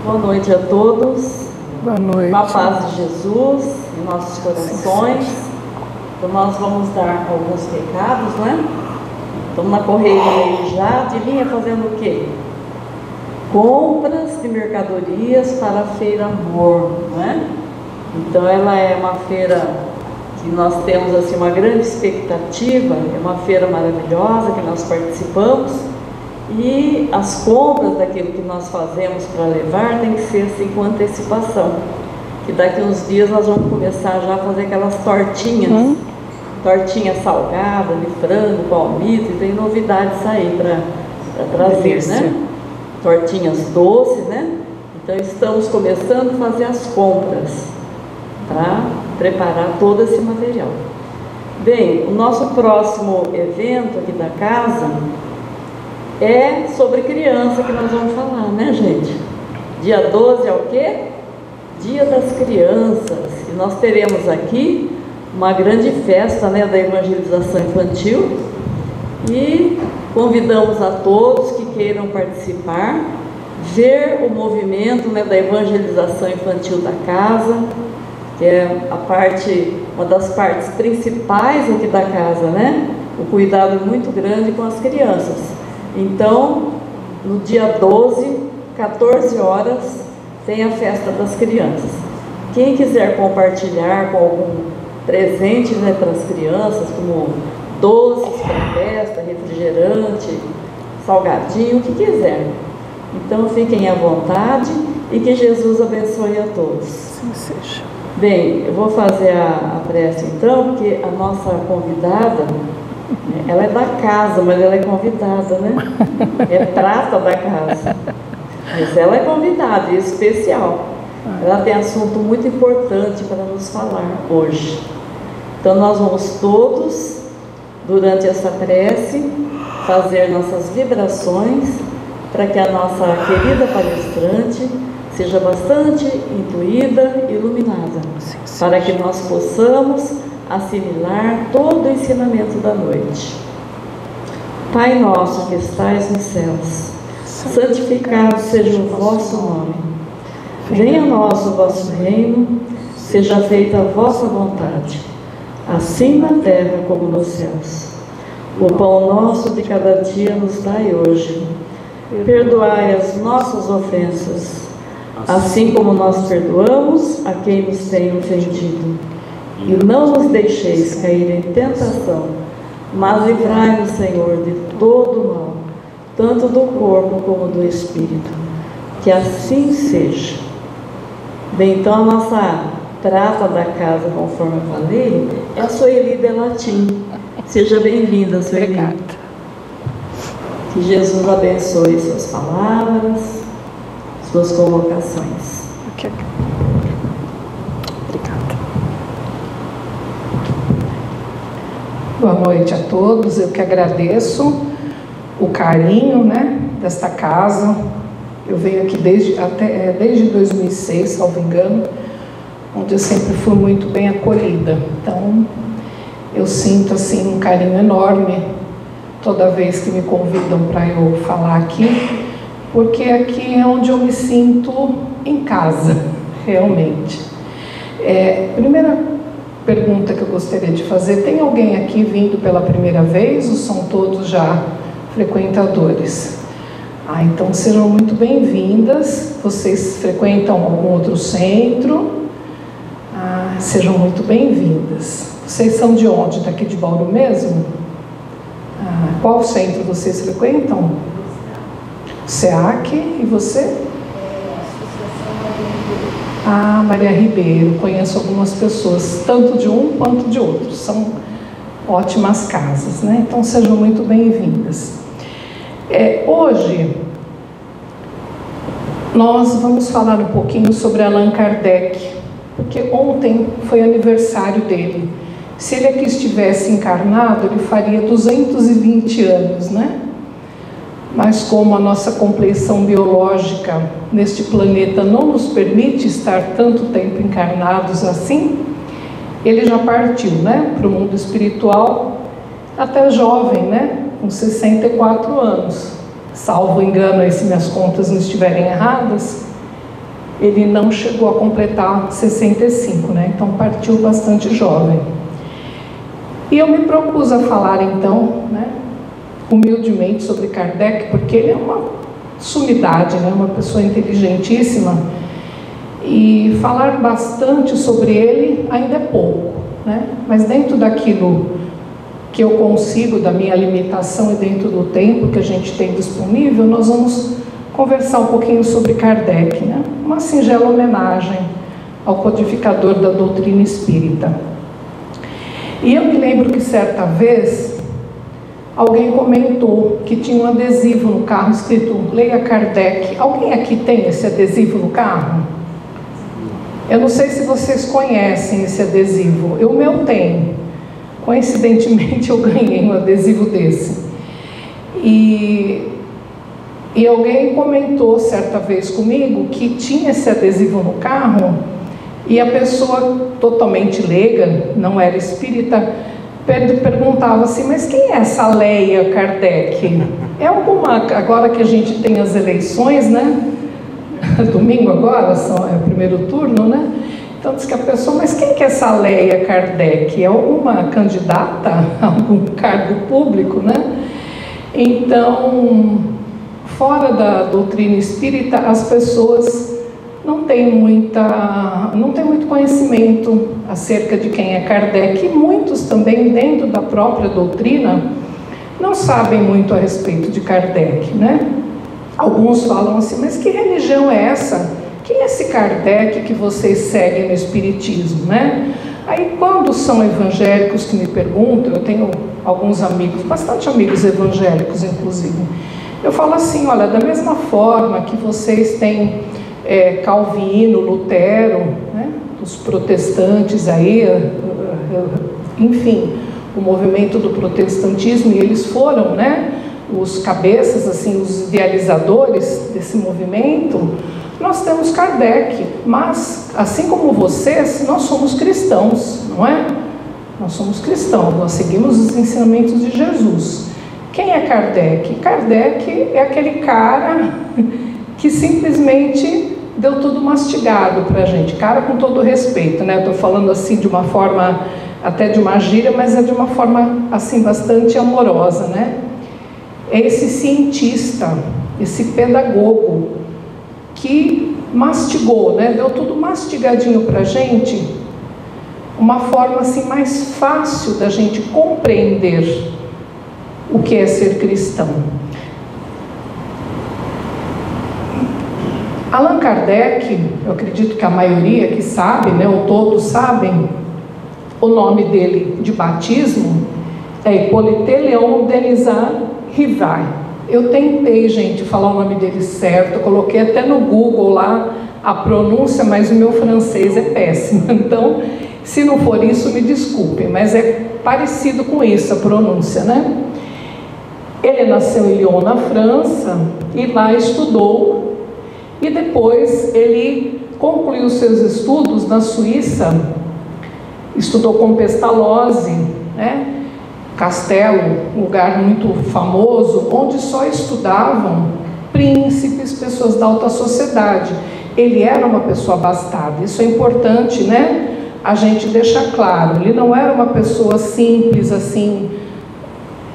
Boa noite a todos. Boa noite. Com a paz de Jesus em nossos corações. Então nós vamos dar alguns recados, né? Estamos na correria aí já. Adivinha fazendo o quê? Compras de mercadorias para a Feira Amor, né? Então ela é uma feira que nós temos assim uma grande expectativa, é uma feira maravilhosa que nós participamos. E as compras daquilo que nós fazemos para levar tem que ser assim com antecipação. Que daqui uns dias nós vamos começar já a fazer aquelas tortinhas, tortinha salgada de frango, palmito, e tem novidades aí para trazer, né? Tortinhas doces, né? Então estamos começando a fazer as compras para preparar todo esse material. Bem, o nosso próximo evento aqui da casa é sobre criança que nós vamos falar, né, gente? Dia 12 é o quê? Dia das Crianças. E nós teremos aqui uma grande festa, né, da evangelização infantil. E convidamos a todos que queiram participar, ver o movimento, né, da evangelização infantil da casa, que é uma das partes principais aqui da casa, né? O cuidado muito grande com as crianças. Então, no dia 12, 14 horas, tem a festa das crianças. Quem quiser compartilhar com algum presente, né, para as crianças, como doces para festa, refrigerante, salgadinho, o que quiser. Então, fiquem à vontade e que Jesus abençoe a todos. Sim, seja. Bem, eu vou fazer a prece então, porque a nossa convidada, ela é da casa, mas ela é convidada, né? É prata da casa. Mas ela é convidada e especial. Ela tem assunto muito importante para nos falar hoje. Então nós vamos todos, durante essa prece, fazer nossas vibrações para que a nossa querida palestrante seja bastante intuída e iluminada, para que nós possamos assimilar todo o ensinamento da noite. Pai nosso que estais nos céus, santificado seja o vosso nome. Venha a nós o vosso reino, seja feita a vossa vontade, assim na terra como nos céus. O pão nosso de cada dia nos dai hoje. Perdoai as nossas ofensas, assim como nós perdoamos a quem nos tem ofendido. E não nos deixeis cair em tentação, mas livrai-nos, Senhor, de todo o mal, tanto do corpo como do espírito. Que assim seja. Bem, então a nossa prata da casa, conforme eu falei, é a Sueli Delatim. Seja bem-vinda, Sueli. Obrigada. Que Jesus abençoe suas palavras, suas colocações. Boa noite a todos. Eu que agradeço o carinho, né, desta casa. Eu venho aqui desde 2006, salvo engano, onde eu sempre fui muito bem acolhida. Então, eu sinto assim um carinho enorme toda vez que me convidam para eu falar aqui, porque aqui é onde eu me sinto em casa, realmente. Primeira pergunta que eu gostaria de fazer: tem alguém aqui vindo pela primeira vez ou são todos já frequentadores? Então sejam muito bem-vindas. Vocês frequentam algum outro centro? Sejam muito bem-vindas. Vocês são de onde? Daqui de Bauru mesmo? Qual centro vocês frequentam? SEAC. E você? Maria Ribeiro. Conheço algumas pessoas, tanto de um quanto de outro. São ótimas casas, né? Então sejam muito bem-vindas. Hoje nós vamos falar um pouquinho sobre Allan Kardec, porque ontem foi aniversário dele. Se ele aqui estivesse encarnado, ele faria 220 anos, né? Mas como a nossa compleição biológica neste planeta não nos permite estar tanto tempo encarnados assim, ele já partiu, né, para o mundo espiritual, até jovem, né, com 64 anos. Salvo engano, aí, se minhas contas não estiverem erradas, ele não chegou a completar 65, né? Então partiu bastante jovem. E eu me propus a falar então, né, humildemente sobre Kardec, porque ele é uma sumidade, né, uma pessoa inteligentíssima, e falar bastante sobre ele ainda é pouco, né? Mas dentro daquilo que eu consigo, da minha limitação e dentro do tempo que a gente tem disponível, nós vamos conversar um pouquinho sobre Kardec, né? Uma singela homenagem ao codificador da doutrina espírita. E eu me lembro que certa vez alguém comentou que tinha um adesivo no carro escrito Leia Kardec. Alguém aqui tem esse adesivo no carro? Eu não sei se vocês conhecem esse adesivo. O meu tem. Coincidentemente eu ganhei um adesivo desse. E alguém comentou certa vez comigo que tinha esse adesivo no carro e a pessoa totalmente leiga, não era espírita, perguntava assim, mas quem é essa Leia Kardec? É alguma, agora que a gente tem as eleições, né? Domingo agora, é o primeiro turno, né? Então diz que a pessoa, mas quem que é essa Leia Kardec? É alguma candidata a algum cargo público, né? Então, fora da doutrina espírita, as pessoas não têm muito conhecimento acerca de quem é Kardec, e muitos também dentro da própria doutrina não sabem muito a respeito de Kardec, né? Alguns falam assim, mas que religião é essa? Quem é esse Kardec que vocês seguem no espiritismo, né? Aí quando são evangélicos que me perguntam, eu tenho alguns amigos, bastante amigos evangélicos inclusive, eu falo assim, olha, da mesma forma que vocês têm Calvino, Lutero, né, os protestantes aí, enfim, o movimento do protestantismo, e eles foram, né, os cabeças, assim, os idealizadores desse movimento. Nós temos Kardec, mas, assim como vocês, nós somos cristãos, não é? Nós somos cristãos, nós seguimos os ensinamentos de Jesus. Quem é Kardec? Kardec é aquele cara que simplesmente deu tudo mastigado para a gente, cara, com todo respeito, né? Estou falando assim de uma forma, até de uma gíria, mas é de uma forma assim bastante amorosa, né? É esse cientista, esse pedagogo que mastigou, né? Deu tudo mastigadinho para a gente, uma forma assim mais fácil da gente compreender o que é ser cristão. Allan Kardec, eu acredito que a maioria que sabe, né, ou todos sabem, o nome dele de batismo é Hippolyte Léon Denisard Rivard. Eu tentei, gente, falar o nome dele certo, eu coloquei até no Google lá a pronúncia, mas o meu francês é péssimo, então, se não for isso, me desculpem, mas é parecido com isso a pronúncia, né? Ele nasceu em Lyon, na França, e lá estudou. E depois ele concluiu seus estudos na Suíça, estudou com Pestalozzi, né? Castelo, um lugar muito famoso, onde só estudavam príncipes, pessoas da alta sociedade. Ele era uma pessoa abastada, isso é importante, né? A gente deixa claro, ele não era uma pessoa simples, assim,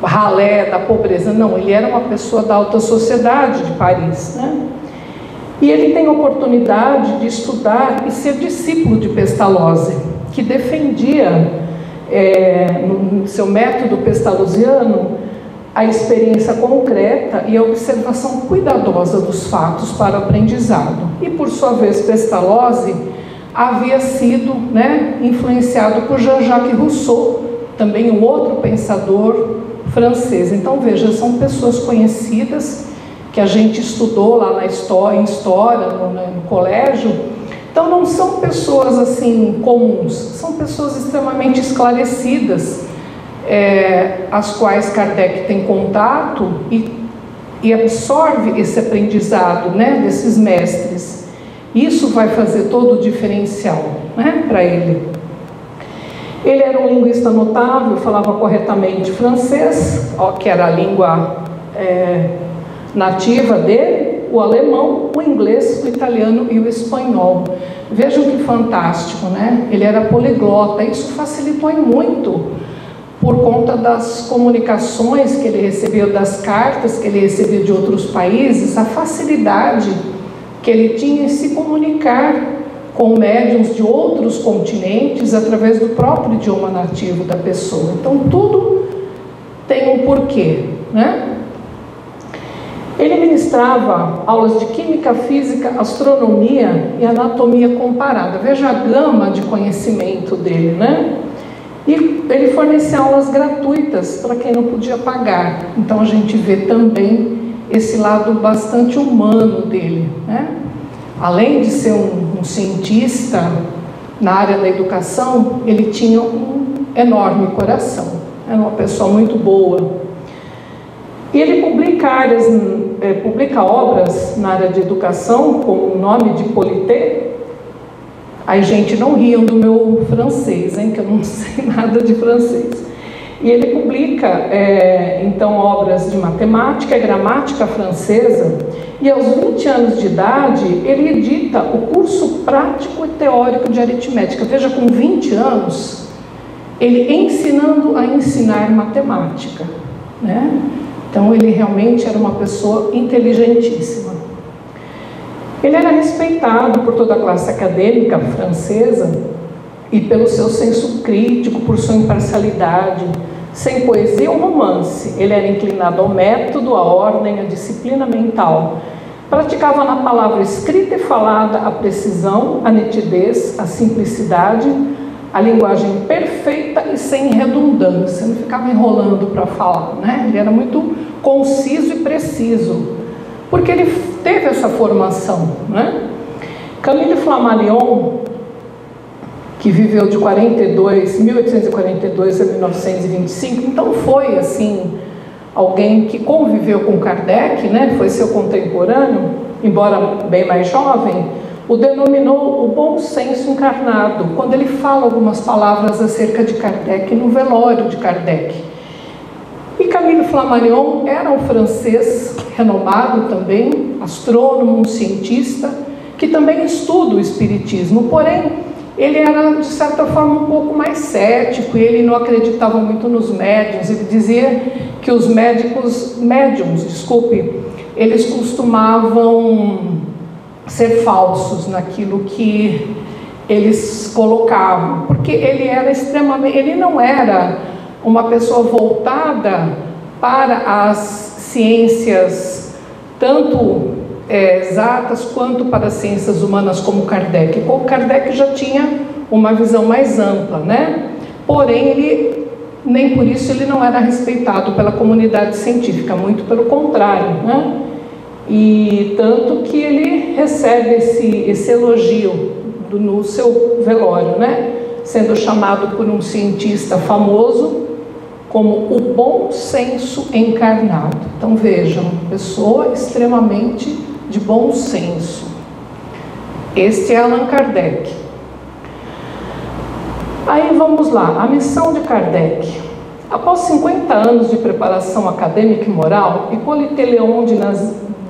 ralé da pobreza, não, ele era uma pessoa da alta sociedade de Paris, né? E ele tem a oportunidade de estudar e ser discípulo de Pestalozzi, que defendia, no seu método pestalozziano, a experiência concreta e a observação cuidadosa dos fatos para o aprendizado. E, por sua vez, Pestalozzi havia sido, né, influenciado por Jean-Jacques Rousseau, também um outro pensador francês. Então, veja, são pessoas conhecidas, que a gente estudou lá na história, no colégio. Então não são pessoas assim comuns, são pessoas extremamente esclarecidas, as quais Kardec tem contato e absorve esse aprendizado, né, desses mestres. Isso vai fazer todo o diferencial, né, para ele. Ele era um linguista notável, falava corretamente francês, que era a língua nativa dele, o alemão, o inglês, o italiano e o espanhol. Vejam que fantástico, né? Ele era poliglota, isso facilitou muito por conta das comunicações que ele recebia, das cartas que ele recebia de outros países, a facilidade que ele tinha em se comunicar com médiuns de outros continentes através do próprio idioma nativo da pessoa. Então tudo tem um porquê, né? Ele ministrava aulas de química, física, astronomia e anatomia comparada. Veja a gama de conhecimento dele, né? E ele fornecia aulas gratuitas para quem não podia pagar. Então a gente vê também esse lado bastante humano dele, né? Além de ser um cientista na área da educação, ele tinha um enorme coração. Era uma pessoa muito boa. E ele publica obras na área de educação, com o nome de Polité. Aí, gente, não riam do meu francês, hein, que eu não sei nada de francês. E ele publica, então, obras de matemática e gramática francesa. E aos 20 anos de idade, ele edita o curso prático e teórico de aritmética. Veja, com 20 anos, ele ensinando a ensinar matemática, né? Então, ele realmente era uma pessoa inteligentíssima. Ele era respeitado por toda a classe acadêmica francesa e pelo seu senso crítico, por sua imparcialidade. Sem poesia ou romance, ele era inclinado ao método, à ordem, à disciplina mental. Praticava na palavra escrita e falada a precisão, a nitidez, a simplicidade, a linguagem perfeita e sem redundância. Não ficava enrolando para falar, né? Ele era muito conciso e preciso, porque ele teve essa formação, né? Camille Flammarion, que viveu de 1842 a 1925, então foi assim alguém que conviveu com Kardec, né? Foi seu contemporâneo, embora bem mais jovem, o denominou o bom senso encarnado, quando ele fala algumas palavras acerca de Kardec no velório de Kardec. E Camille Flammarion era um francês renomado também, astrônomo, um cientista, que também estuda o espiritismo, porém ele era, de certa forma, um pouco mais cético, e ele não acreditava muito nos médiuns. Ele dizia que os médiuns, eles costumavam ser falsos naquilo que eles colocavam, porque ele não era uma pessoa voltada para as ciências, tanto exatas quanto para as ciências humanas, como Kardec. O Kardec já tinha uma visão mais ampla, né? Porém, nem por isso ele não era respeitado pela comunidade científica, muito pelo contrário, né? E tanto que ele recebe esse elogio no seu velório, né? Sendo chamado por um cientista famoso como o bom senso encarnado. Então vejam, pessoa extremamente de bom senso. Este é Allan Kardec. Aí vamos lá, a missão de Kardec. Após 50 anos de preparação acadêmica e moral, Hippolyte Léon de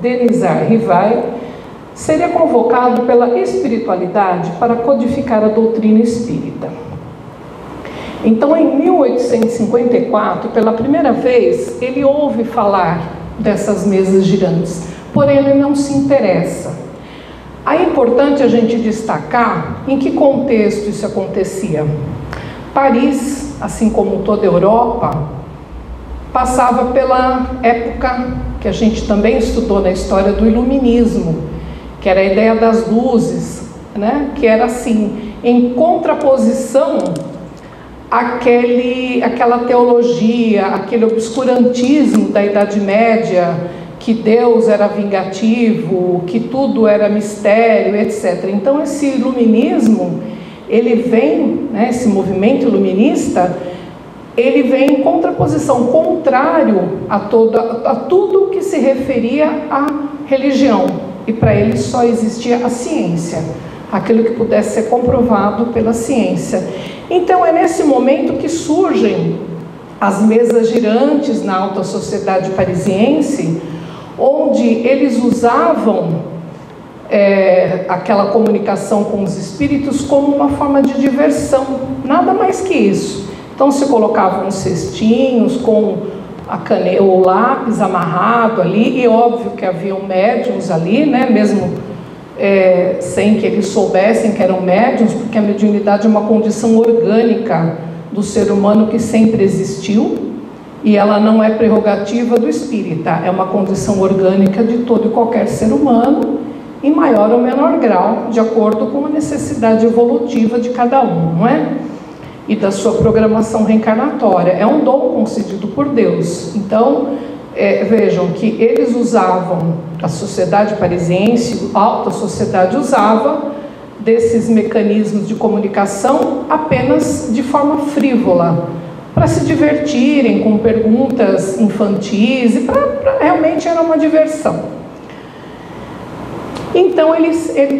Denisard Rivail seria convocado pela espiritualidade para codificar a doutrina espírita. Então, em 1854, pela primeira vez, ele ouve falar dessas mesas girantes, porém ele não se interessa. Aí é importante a gente destacar em que contexto isso acontecia. Paris, assim como toda a Europa, passava pela época que a gente também estudou na história do iluminismo, que era a ideia das luzes, né? Que era assim, em contraposição àquela teologia, aquele obscurantismo da Idade Média, que Deus era vingativo, que tudo era mistério, etc. Então esse iluminismo, ele vem, né, esse movimento iluminista, ele vem em contraposição, contrário a tudo que se referia à religião. E para ele só existia a ciência, aquilo que pudesse ser comprovado pela ciência. Então é nesse momento que surgem as mesas girantes na alta sociedade parisiense, onde eles usavam aquela comunicação com os espíritos como uma forma de diversão, nada mais que isso. Então se colocavam cestinhos com o lápis amarrado ali, e óbvio que haviam médiuns ali, né? Mesmo sem que eles soubessem que eram médiuns, porque a mediunidade é uma condição orgânica do ser humano que sempre existiu, e ela não é prerrogativa do espírita, é uma condição orgânica de todo e qualquer ser humano, em maior ou menor grau, de acordo com a necessidade evolutiva de cada um, não é? E da sua programação reencarnatória. É um dom concedido por Deus. Então, vejam que eles usavam, a sociedade parisiense, a alta sociedade usava desses mecanismos de comunicação apenas de forma frívola, para se divertirem com perguntas infantis, e realmente era uma diversão. Então ele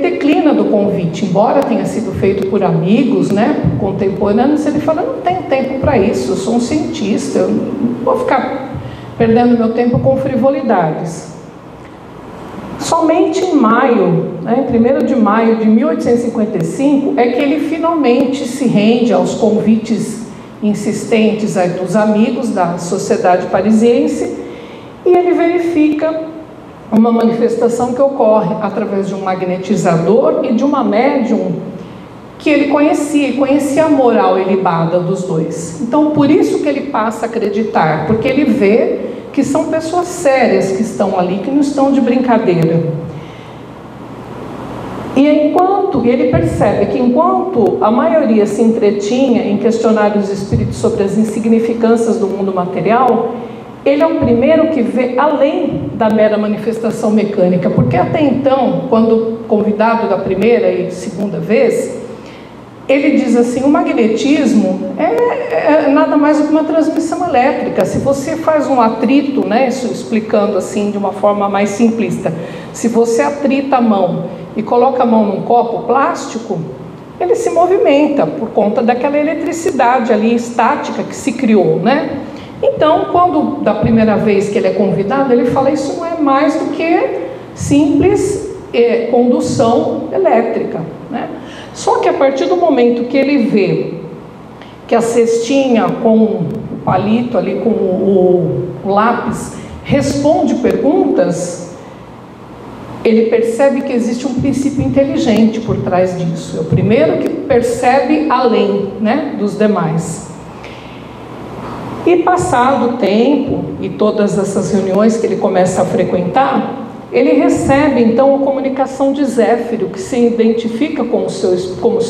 declina do convite, embora tenha sido feito por amigos, né, contemporâneos. Ele fala: não tenho tempo para isso, eu sou um cientista, eu não vou ficar perdendo meu tempo com frivolidades. Somente em maio, né, 1º de maio de 1855, é que ele finalmente se rende aos convites insistentes dos amigos da sociedade parisiense, e ele verifica uma manifestação que ocorre através de um magnetizador e de uma médium que ele conhecia a moral ilibada dos dois. Então, por isso que ele passa a acreditar, porque ele vê que são pessoas sérias que estão ali, que não estão de brincadeira. E ele percebe que enquanto a maioria se entretinha em questionar os espíritos sobre as insignificâncias do mundo material, ele é o primeiro que vê além da mera manifestação mecânica, porque até então, quando convidado da primeira e segunda vez, ele diz assim: o magnetismo é nada mais do que uma transmissão elétrica. Se você faz um atrito, né, isso explicando assim de uma forma mais simplista, se você atrita a mão e coloca a mão num copo plástico, ele se movimenta por conta daquela eletricidade ali estática que se criou, né? Então, quando da primeira vez que ele é convidado, ele fala: isso não é mais do que simples condução elétrica, né? Só que a partir do momento que ele vê que a cestinha com o palito ali, com o lápis, responde perguntas, ele percebe que existe um princípio inteligente por trás disso. É o primeiro que percebe além, né, dos demais. E passado o tempo e todas essas reuniões que ele começa a frequentar, ele recebe então a comunicação de Zéfiro, que se identifica como seu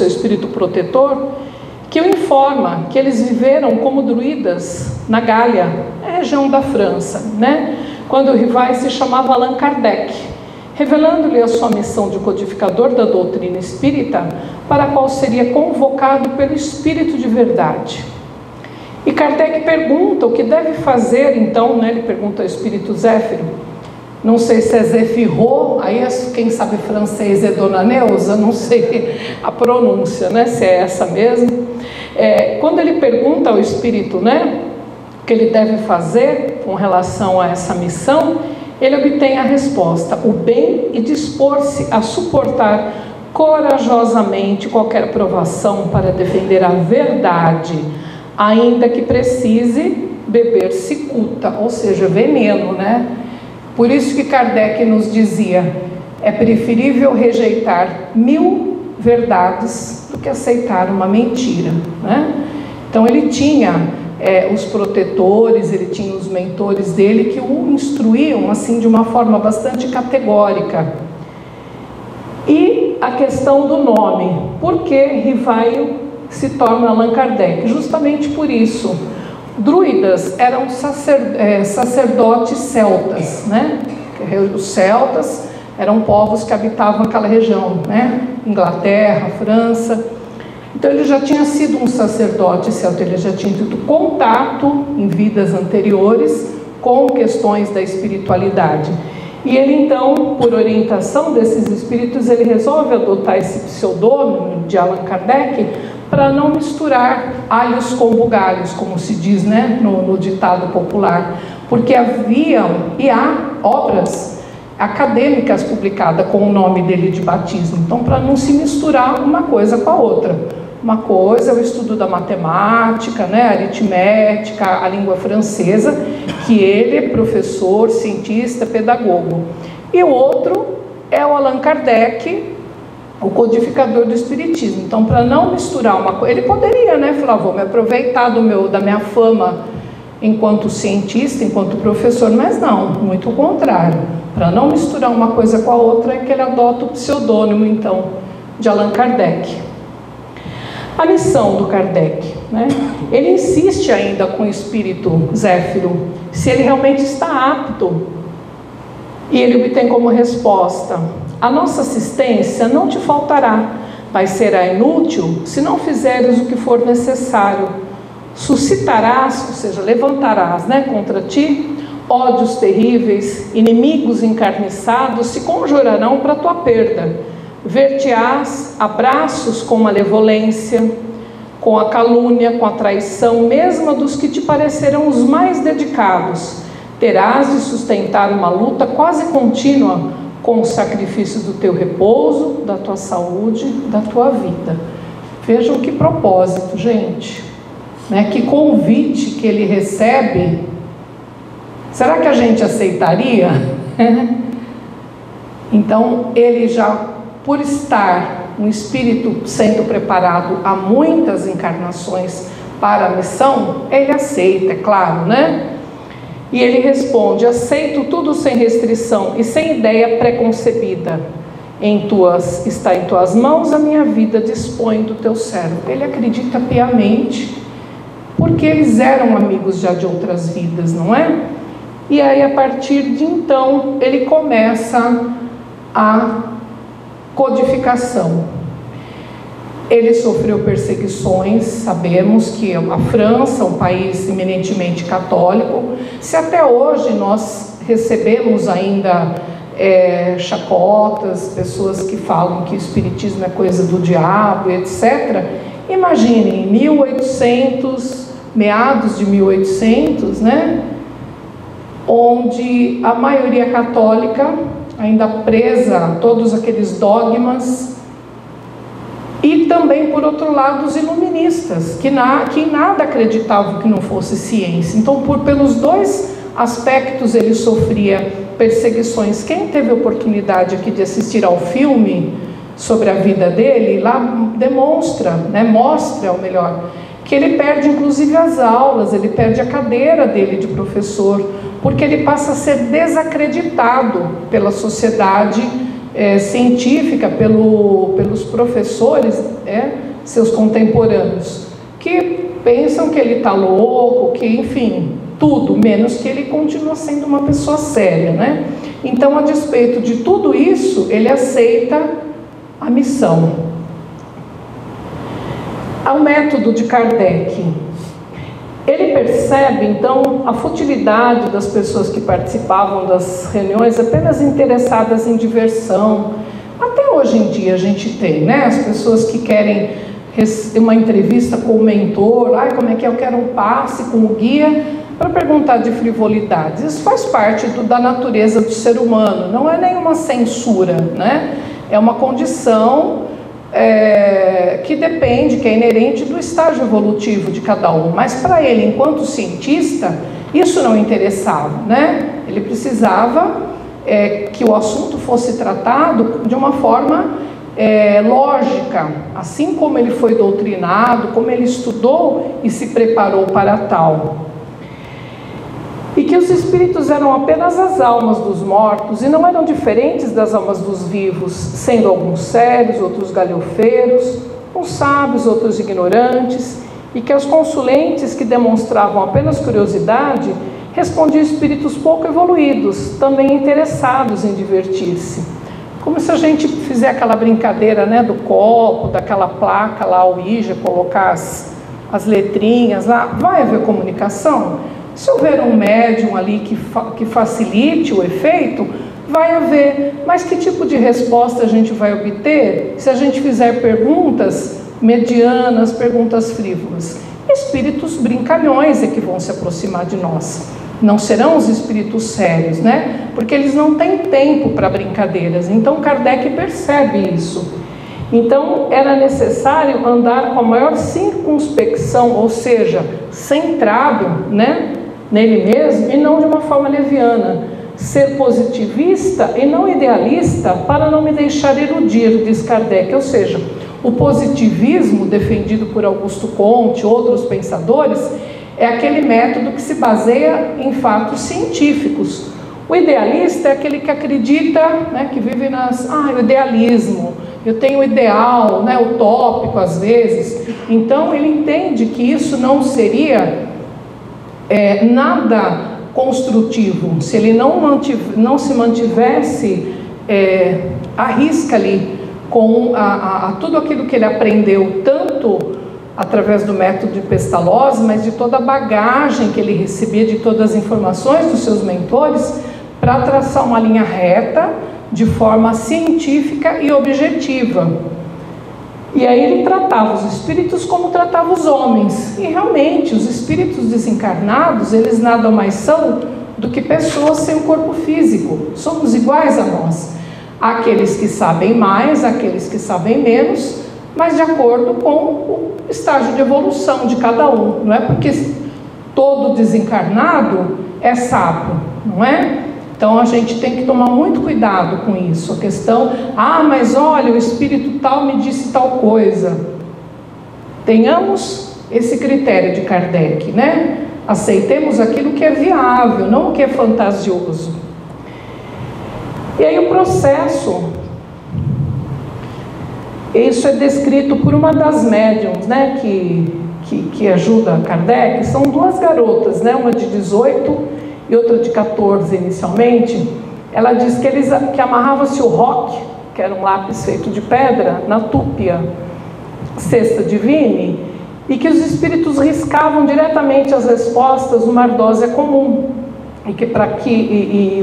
espírito protetor, que o informa que eles viveram como druidas na Gália, na região da França, né? Quando o rivais se chamava Allan Kardec, revelando-lhe a sua missão de codificador da doutrina espírita, para a qual seria convocado pelo Espírito de Verdade. E Kardec pergunta o que deve fazer, então, né? Ele pergunta ao espírito Zéfiro, não sei se é Zéphiro, aí quem sabe francês é Dona Neuza, não sei a pronúncia, né? Se é essa mesmo. Quando ele pergunta ao espírito, né, o que ele deve fazer com relação a essa missão, ele obtém a resposta: o bem, e dispor-se a suportar corajosamente qualquer provação para defender a verdade, ainda que precise beber cicuta, ou seja, veneno, né? Por isso que Kardec nos dizia: é preferível rejeitar 1000 verdades do que aceitar uma mentira, né? Então ele tinha os protetores, ele tinha os mentores dele que o instruíam assim de uma forma bastante categórica. E a questão do nome, por que Rivaio se torna Allan Kardec? Justamente por isso. Druidas eram sacerdotes celtas, né? Os celtas eram povos que habitavam aquela região, né? Inglaterra, França. Então ele já tinha sido um sacerdote celta, ele já tinha tido contato em vidas anteriores com questões da espiritualidade. E ele então, por orientação desses espíritos, ele resolve adotar esse pseudônimo de Allan Kardec para não misturar alhos com bugalhos, como se diz, né, no ditado popular, porque haviam e há obras acadêmicas publicadas com o nome dele de batismo. Então, para não se misturar uma coisa com a outra. Uma coisa é o estudo da matemática, né, aritmética, a língua francesa, que ele é professor, cientista, pedagogo. E o outro é o Allan Kardec, o codificador do espiritismo. Então, para não misturar uma coisa, ele poderia, né, falar, vou me aproveitar da minha fama enquanto cientista, enquanto professor, mas não, muito o contrário. Para não misturar uma coisa com a outra é que ele adota o pseudônimo, então, de Allan Kardec. A missão do Kardec, né? Ele insiste ainda com o espírito Zéfiro, se ele realmente está apto, e ele obtém como resposta: a nossa assistência não te faltará, mas será inútil se não fizeres o que for necessário. Suscitarás, ou seja, levantarás, né, contra ti ódios terríveis, inimigos encarniçados se conjurarão para tua perda. Ver-te-ás a braços com malevolência, com a calúnia, com a traição, mesmo dos que te parecerão os mais dedicados. Terás de sustentar uma luta quase contínua com os sacrifícios do teu repouso, da tua saúde, da tua vida. Vejam que propósito, gente, né? Que convite que ele recebe. Será que a gente aceitaria? Então, ele já, por estar um espírito sendo preparado há muitas encarnações para a missão, ele aceita, é claro, né? E ele responde: aceito tudo sem restrição e sem ideia preconcebida. Está em tuas mãos a minha vida, dispõe do teu servo. Ele acredita piamente, porque eles eram amigos já de outras vidas, não é? E aí, a partir de então, ele começa a codificação. Ele sofreu perseguições, sabemos que a França é um país eminentemente católico. Se até hoje nós recebemos ainda chacotas, pessoas que falam que o espiritismo é coisa do diabo, etc. Imaginem, em 1800, meados de 1800, né, onde a maioria católica ainda presa a todos aqueles dogmas, e também, por outro lado, os iluministas, que em nada acreditavam que não fosse ciência. Então, pelos dois aspectos, ele sofria perseguições. Quem teve a oportunidade aqui de assistir ao filme sobre a vida dele, lá demonstra, né, mostra, ou melhor, que ele perde inclusive as aulas, ele perde a cadeira dele de professor, porque ele passa a ser desacreditado pela sociedade científica, pelos professores, seus contemporâneos, que pensam que ele está louco, que enfim, tudo, menos que ele continua sendo uma pessoa séria, né? Então, a despeito de tudo isso, ele aceita a missão. Ao método de Kardec, ele percebe então a futilidade das pessoas que participavam das reuniões apenas interessadas em diversão. Até hoje em dia a gente tem, né, as pessoas que querem uma entrevista com o mentor, como é que eu quero um passe com o guia, para perguntar de frivolidades. Isso faz parte da natureza do ser humano, não é nenhuma censura, né? É uma condição que depende, que é inerente do estágio evolutivo de cada um. Mas para ele, enquanto cientista, isso não interessava, né? Ele precisava que o assunto fosse tratado de uma forma lógica, assim como ele foi doutrinado, como ele estudou e se preparou para tal. E que os espíritos eram apenas as almas dos mortos e não eram diferentes das almas dos vivos, sendo alguns sérios, outros galhofeiros, uns sábios, outros ignorantes, e que aos consulentes que demonstravam apenas curiosidade respondiam espíritos pouco evoluídos, também interessados em divertir-se. Como se a gente fizer aquela brincadeira, né, do copo, daquela placa lá, o Ouija, colocar as letrinhas lá, vai haver comunicação? Se houver um médium ali que facilite o efeito, vai haver. Mas que tipo de resposta a gente vai obter se a gente fizer perguntas medianas, perguntas frívolas. Espíritos brincalhões é que vão se aproximar de nós. Não serão os espíritos sérios, né? Porque eles não têm tempo para brincadeiras. Então Kardec percebe isso. Então era necessário andar com a maior circunspecção, ou seja, centrado, né, nele mesmo e não de uma forma leviana. Ser positivista e não idealista para não me deixar iludir, diz Kardec. Ou seja, o positivismo defendido por Augusto Comte e outros pensadores é aquele método que se baseia em fatos científicos. O idealista é aquele que acredita, né, que vive o idealismo, eu tenho o ideal, né, utópico às vezes. Então ele entende que isso não seria nada construtivo, se ele não se mantivesse à risca ali com tudo aquilo que ele aprendeu, tanto através do método de Pestalozzi, mas de toda a bagagem que ele recebia, de todas as informações dos seus mentores, para traçar uma linha reta, de forma científica e objetiva. E aí ele tratava os espíritos como tratava os homens. E realmente, os espíritos desencarnados, eles nada mais são do que pessoas sem um corpo físico. Somos iguais a nós. Há aqueles que sabem mais, aqueles que sabem menos, mas de acordo com o estágio de evolução de cada um. Não é porque todo desencarnado é sábio, não é? Então a gente tem que tomar muito cuidado com isso. A questão, mas olha, o espírito tal me disse tal coisa. Tenhamos esse critério de Kardec, né? Aceitemos aquilo que é viável, não o que é fantasioso. E aí o processo, isso é descrito por uma das médiums, né, que ajuda Kardec. São duas garotas, né, uma de 18 e outra de 14 inicialmente. Ela diz que amarrava-se o roque, que era um lápis feito de pedra, na túpia cesta de Vini, e que os espíritos riscavam diretamente as respostas numa ardósia comum, e que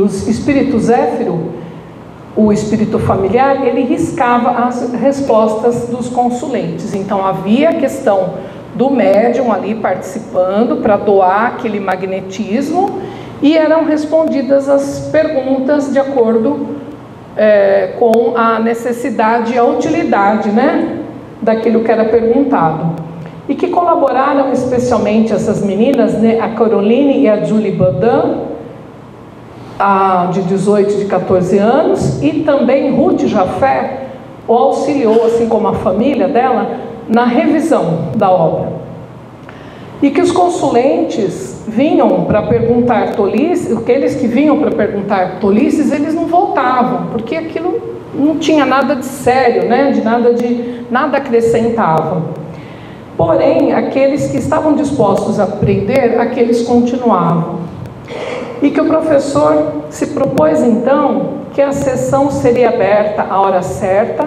os espíritos éfiro, o espírito familiar, ele riscava as respostas dos consulentes. Então havia a questão do médium ali participando para doar aquele magnetismo, e eram respondidas as perguntas de acordo com a necessidade e a utilidade, né, daquilo que era perguntado. E que colaboraram especialmente essas meninas, né, a Caroline e a Julie Baudin, de 18 e de 14 anos, e também Ruth Jafé o auxiliou, assim como a família dela, na revisão da obra. E que os consulentes vinham para perguntar tolices, aqueles que vinham para perguntar tolices, eles não voltavam, porque aquilo não tinha nada de sério, né? Nada acrescentava. Porém, aqueles que estavam dispostos a aprender, aqueles continuavam. E que o professor se propôs então que a sessão seria aberta à hora certa,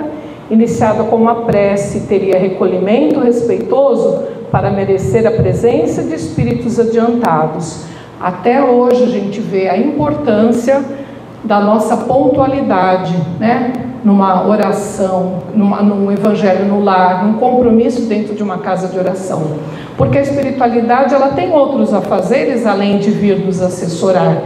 iniciada com uma prece, teria recolhimento respeitoso para merecer a presença de espíritos adiantados. Até hoje a gente vê a importância da nossa pontualidade, né? Numa oração, num evangelho no lar, num compromisso dentro de uma casa de oração. Porque a espiritualidade, ela tem outros afazeres além de vir nos assessorar.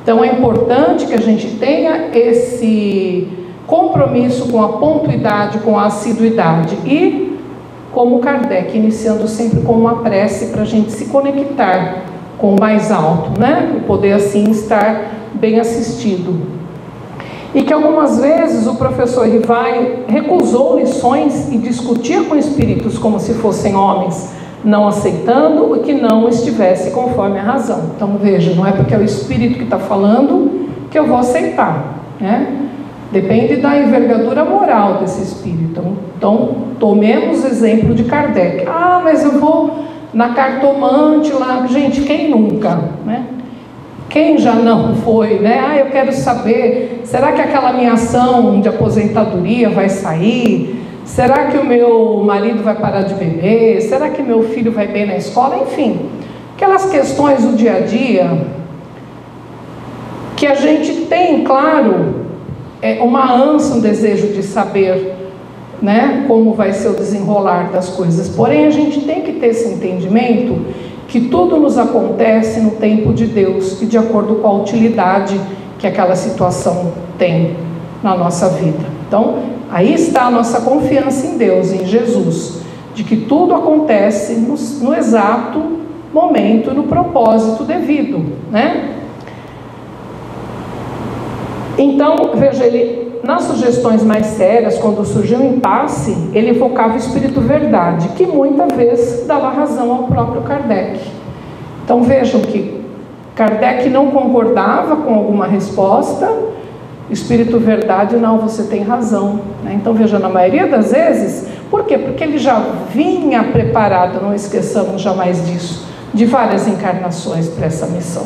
Então é importante que a gente tenha esse compromisso com a pontualidade, com a assiduidade. E como Kardec, iniciando sempre com uma prece para a gente se conectar com o mais alto, né? E poder assim estar bem assistido. E que algumas vezes o professor Rivai recusou lições e discutia com espíritos como se fossem homens, não aceitando o que não estivesse conforme a razão. Então veja, não é porque é o espírito que está falando que eu vou aceitar, né? Depende da envergadura moral desse espírito. Então, tomemos exemplo de Kardec. Mas eu vou na cartomante lá. Gente, quem nunca, né? Quem já não foi, né? Eu quero saber, será que aquela minha ação de aposentadoria vai sair? Será que o meu marido vai parar de beber? Será que meu filho vai bem na escola? Enfim, aquelas questões do dia a dia que a gente tem, claro, uma ânsia, um desejo de saber né, como vai ser o desenrolar das coisas. Porém, a gente tem que ter esse entendimento que tudo nos acontece no tempo de Deus e de acordo com a utilidade que aquela situação tem na nossa vida. Então, aí está a nossa confiança em Deus, em Jesus, de que tudo acontece no exato momento, no propósito devido, né? Então, veja, ele, nas sugestões mais sérias, quando surgiu um impasse, ele evocava o Espírito Verdade, que muitas vezes dava razão ao próprio Kardec. Então vejam que Kardec não concordava com alguma resposta, Espírito Verdade, não, você tem razão, né? Então veja, na maioria das vezes, por quê? Porque ele já vinha preparado, não esqueçamos jamais disso, de várias encarnações para essa missão.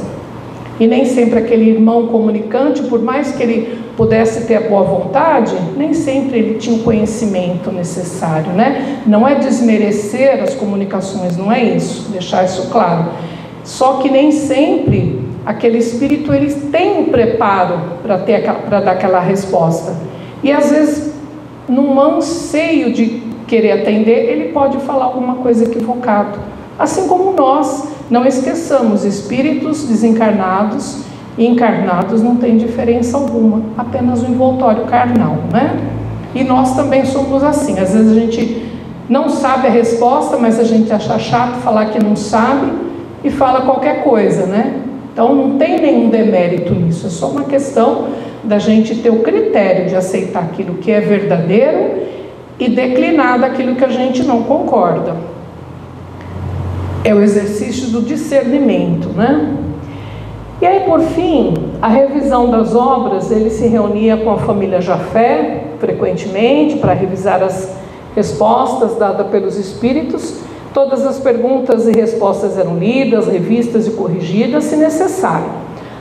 E nem sempre aquele irmão comunicante, por mais que ele pudesse ter a boa vontade, nem sempre ele tinha o conhecimento necessário, né? Não é desmerecer as comunicações, não é isso, deixar isso claro. Só que nem sempre aquele espírito ele tem um preparo para dar aquela resposta. E às vezes, num anseio de querer atender, ele pode falar alguma coisa equivocada. Assim como nós, não esqueçamos, espíritos desencarnados e encarnados não tem diferença alguma, apenas o envoltório carnal, né? E nós também somos assim, às vezes a gente não sabe a resposta, mas a gente acha chato falar que não sabe e fala qualquer coisa, né? Então não tem nenhum demérito nisso, é só uma questão da gente ter o critério de aceitar aquilo que é verdadeiro e declinar daquilo que a gente não concorda. É o exercício do discernimento, né? E aí, por fim, a revisão das obras, ele se reunia com a família Jafé, frequentemente, para revisar as respostas dadas pelos espíritos. Todas as perguntas e respostas eram lidas, revistas e corrigidas, se necessário.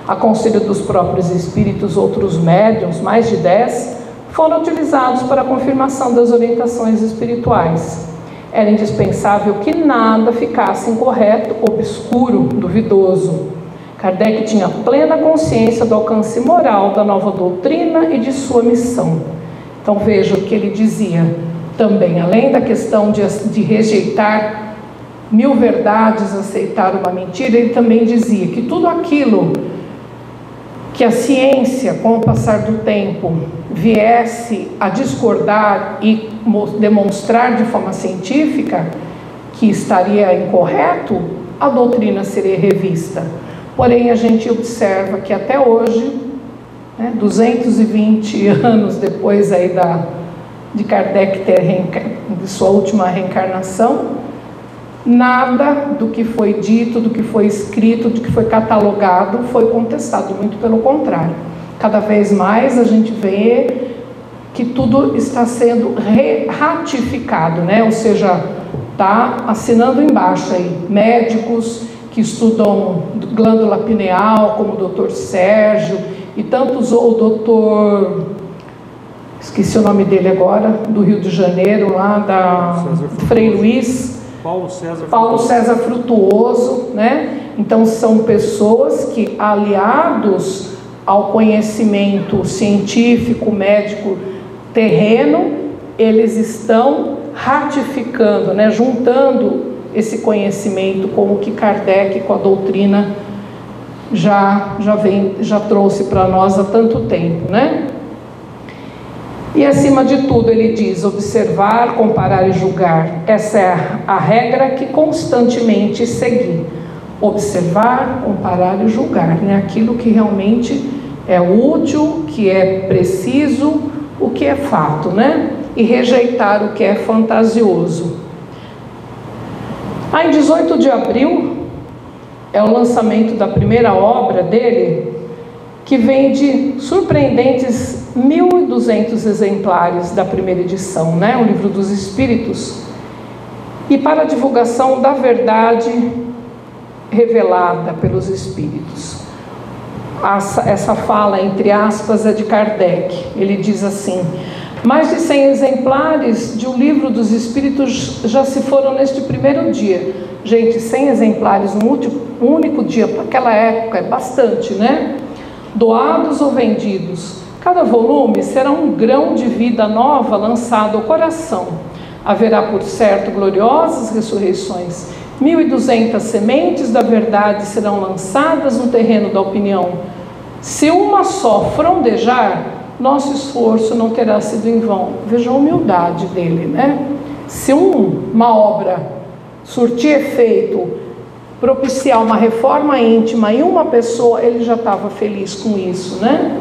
A conselho dos próprios espíritos, outros médiuns, mais de 10, foram utilizados para a confirmação das orientações espirituais. Era indispensável que nada ficasse incorreto, obscuro, duvidoso. Kardec tinha plena consciência do alcance moral da nova doutrina e de sua missão. Então veja o que ele dizia também, além da questão de rejeitar 1000 verdades, aceitar uma mentira, ele também dizia que tudo aquilo que a ciência, com o passar do tempo, viesse a discordar e demonstrar de forma científica que estaria incorreto, a doutrina seria revista. Porém, a gente observa que até hoje, 220 anos depois aí de Kardec de sua última reencarnação, nada do que foi dito, do que foi escrito, do que foi catalogado foi contestado, muito pelo contrário. Cada vez mais a gente vê que tudo está sendo ratificado, né? Ou seja, está assinando embaixo aí, médicos que estudam glândula pineal, como o Dr. Sérgio e tantos, ou o doutor, esqueci o nome dele agora, do Rio de Janeiro, lá da Frei Luiz, Paulo César Frutuoso, né? Então são pessoas que, aliados ao conhecimento científico, médico, terreno, eles estão ratificando, né? Juntando esse conhecimento com o que Kardec, com a doutrina, já trouxe para nós há tanto tempo, né? E acima de tudo ele diz: observar, comparar e julgar. Essa é a regra que constantemente seguir. Observar, comparar e julgar, né? Aquilo que realmente é útil, que é preciso, o que é fato, né? E rejeitar o que é fantasioso. Em 18 de abril é o lançamento da primeira obra dele, que vem de surpreendentes 1.200 exemplares da primeira edição, né? O Livro dos Espíritos, e para a divulgação da verdade revelada pelos Espíritos. Essa fala, entre aspas, é de Kardec. Ele diz assim: mais de 100 exemplares de O Livro dos Espíritos já se foram neste primeiro dia. Gente, 100 exemplares num único dia, para aquela época, é bastante, né? Doados ou vendidos, Cada volume será um grão de vida nova lançado ao coração. Haverá, por certo, gloriosas ressurreições. 1.200 sementes da verdade serão lançadas no terreno da opinião. Se uma só frondejar, nosso esforço não terá sido em vão. Veja a humildade dele, né? Se uma obra surtir efeito, propiciar uma reforma íntima em uma pessoa, ele já estava feliz com isso, né?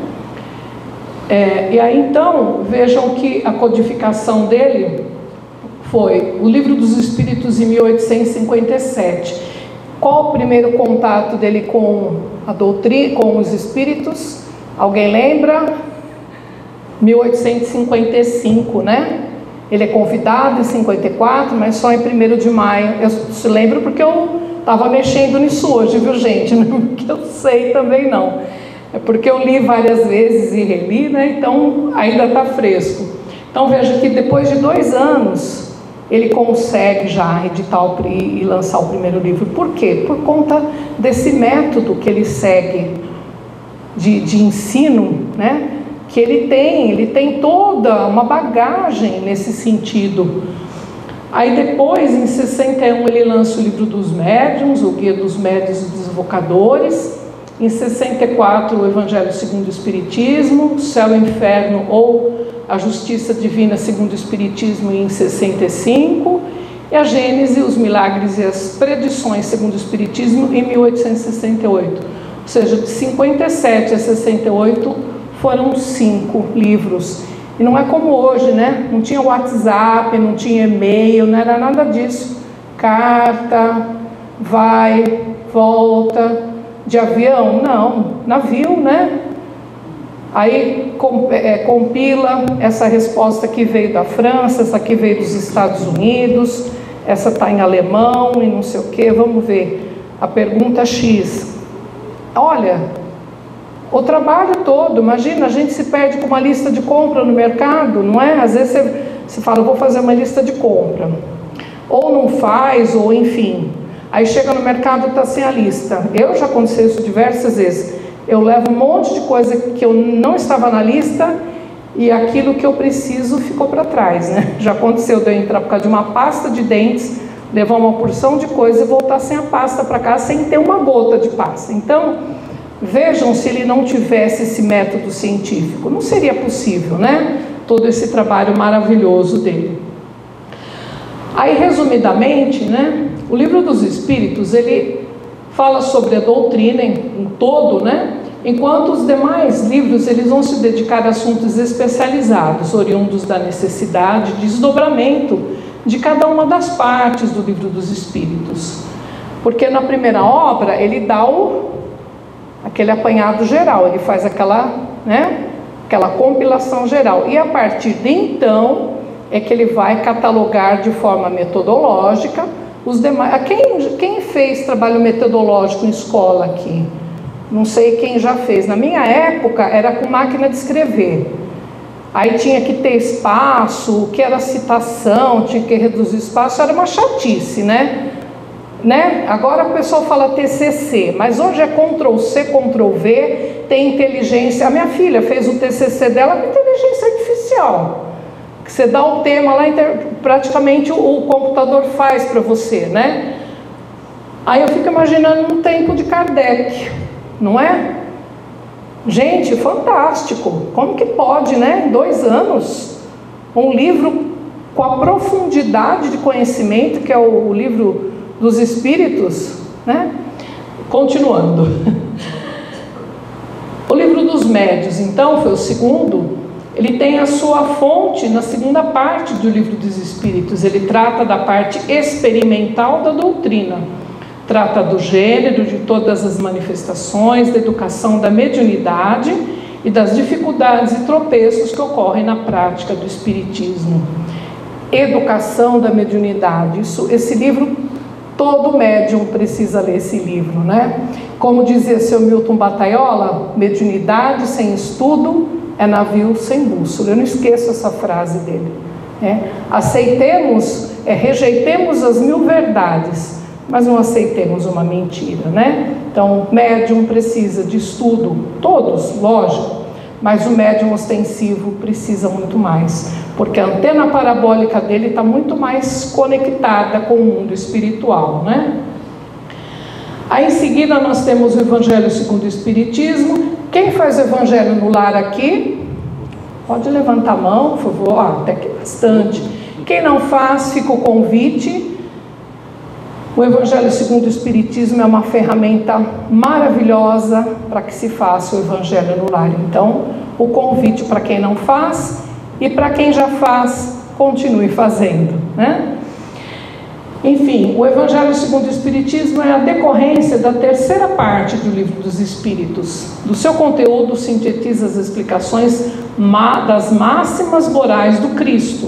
E aí então, vejam que a codificação dele foi o Livro dos Espíritos em 1857. Qual o primeiro contato dele com a doutrina, com os espíritos? Alguém lembra? 1855, né? Ele é convidado em 54, mas só em 1º de maio. Eu se lembro porque eu estava mexendo nisso hoje, viu, gente? Não que eu sei também não. É porque eu li várias vezes e reli, né? Então ainda está fresco. Então veja que depois de 2 anos ele consegue já editar e lançar o primeiro livro. Por quê? Por conta desse método que ele segue de ensino, né? Que ele tem toda uma bagagem nesse sentido. Aí depois, em 61, ele lança o Livro dos Médiuns, o Guia dos Médiuns e dos Invocadores. Em 64, o Evangelho segundo o Espiritismo, Céu e Inferno ou a Justiça Divina segundo o Espiritismo em 65, e a Gênese, os Milagres e as Predições segundo o Espiritismo em 1868. Ou seja, de 57 a 68 foram 5 livros. E não é como hoje, né? Não tinha WhatsApp, não tinha e-mail, não era nada disso. Carta, vai, volta, de avião, não, navio, né? Aí compila essa resposta que veio da França, essa aqui veio dos Estados Unidos, essa está em alemão e não sei o que. Vamos ver a pergunta X. Olha, o trabalho todo, imagina, a gente se perde com uma lista de compra no mercado, não é? Às vezes você fala, vou fazer uma lista de compra, ou não faz, ou enfim, aí chega no mercado, está sem a lista. Eu já aconteceu isso diversas vezes. Eu levo um monte de coisa que eu não estava na lista e aquilo que eu preciso ficou para trás, né? Já aconteceu de eu entrar por causa de uma pasta de dentes, levar uma porção de coisa e voltar sem a pasta para cá, sem ter uma gota de pasta. Então, vejam, se ele não tivesse esse método científico, não seria possível, né? Todo esse trabalho maravilhoso dele. Aí, resumidamente, né? O Livro dos Espíritos, ele fala sobre a doutrina em todo, né? Enquanto os demais livros, eles vão se dedicar a assuntos especializados, oriundos da necessidade de desdobramento de cada uma das partes do Livro dos Espíritos. Porque na primeira obra, ele dá aquele apanhado geral, ele faz aquela compilação geral. E a partir de então, é que ele vai catalogar de forma metodológica os demais. Quem fez trabalho metodológico em escola aqui? Não sei quem já fez. Na minha época era com máquina de escrever. Aí tinha que ter espaço, o que era citação, tinha que reduzir espaço, era uma chatice, né? Agora o pessoal fala TCC, mas hoje é Ctrl+C, Ctrl+V, tem inteligência. A minha filha fez o TCC dela com inteligência artificial. Que você dá o tema lá, praticamente o computador faz para você, né? Aí eu fico imaginando no tempo de Kardec, não é? Gente, fantástico! Como que pode, né? Em 2 anos, um livro com a profundidade de conhecimento que é o Livro dos Espíritos, né? Continuando. O Livro dos Médiuns, então, foi o segundo. Ele tem a sua fonte na segunda parte do Livro dos Espíritos. Ele trata da parte experimental da doutrina. Trata do gênero, de todas as manifestações, da educação da mediunidade e das dificuldades e tropeços que ocorrem na prática do espiritismo. Educação da mediunidade. Esse livro, todo médium precisa ler esse livro, né? Como dizia seu Milton Bataiola, mediunidade sem estudo é navio sem bússola. Eu não esqueço essa frase dele. Rejeitemos as 1000 verdades, mas não aceitemos uma mentira, né? Então, médium precisa de estudo, todos, lógico, mas o médium ostensivo precisa muito mais, porque a antena parabólica dele está muito mais conectada com o mundo espiritual, né? Aí em seguida nós temos o Evangelho segundo o Espiritismo. Quem faz o Evangelho no lar aqui? Pode levantar a mão, por favor. Até que bastante. Quem não faz, fica o convite. O Evangelho segundo o Espiritismo é uma ferramenta maravilhosa para que se faça o Evangelho no lar. Então, o convite para quem não faz e para quem já faz, continue fazendo, né? Enfim, o Evangelho segundo o Espiritismo é a decorrência da terceira parte do Livro dos Espíritos. Do seu conteúdo, sintetiza as explicações das máximas morais do Cristo,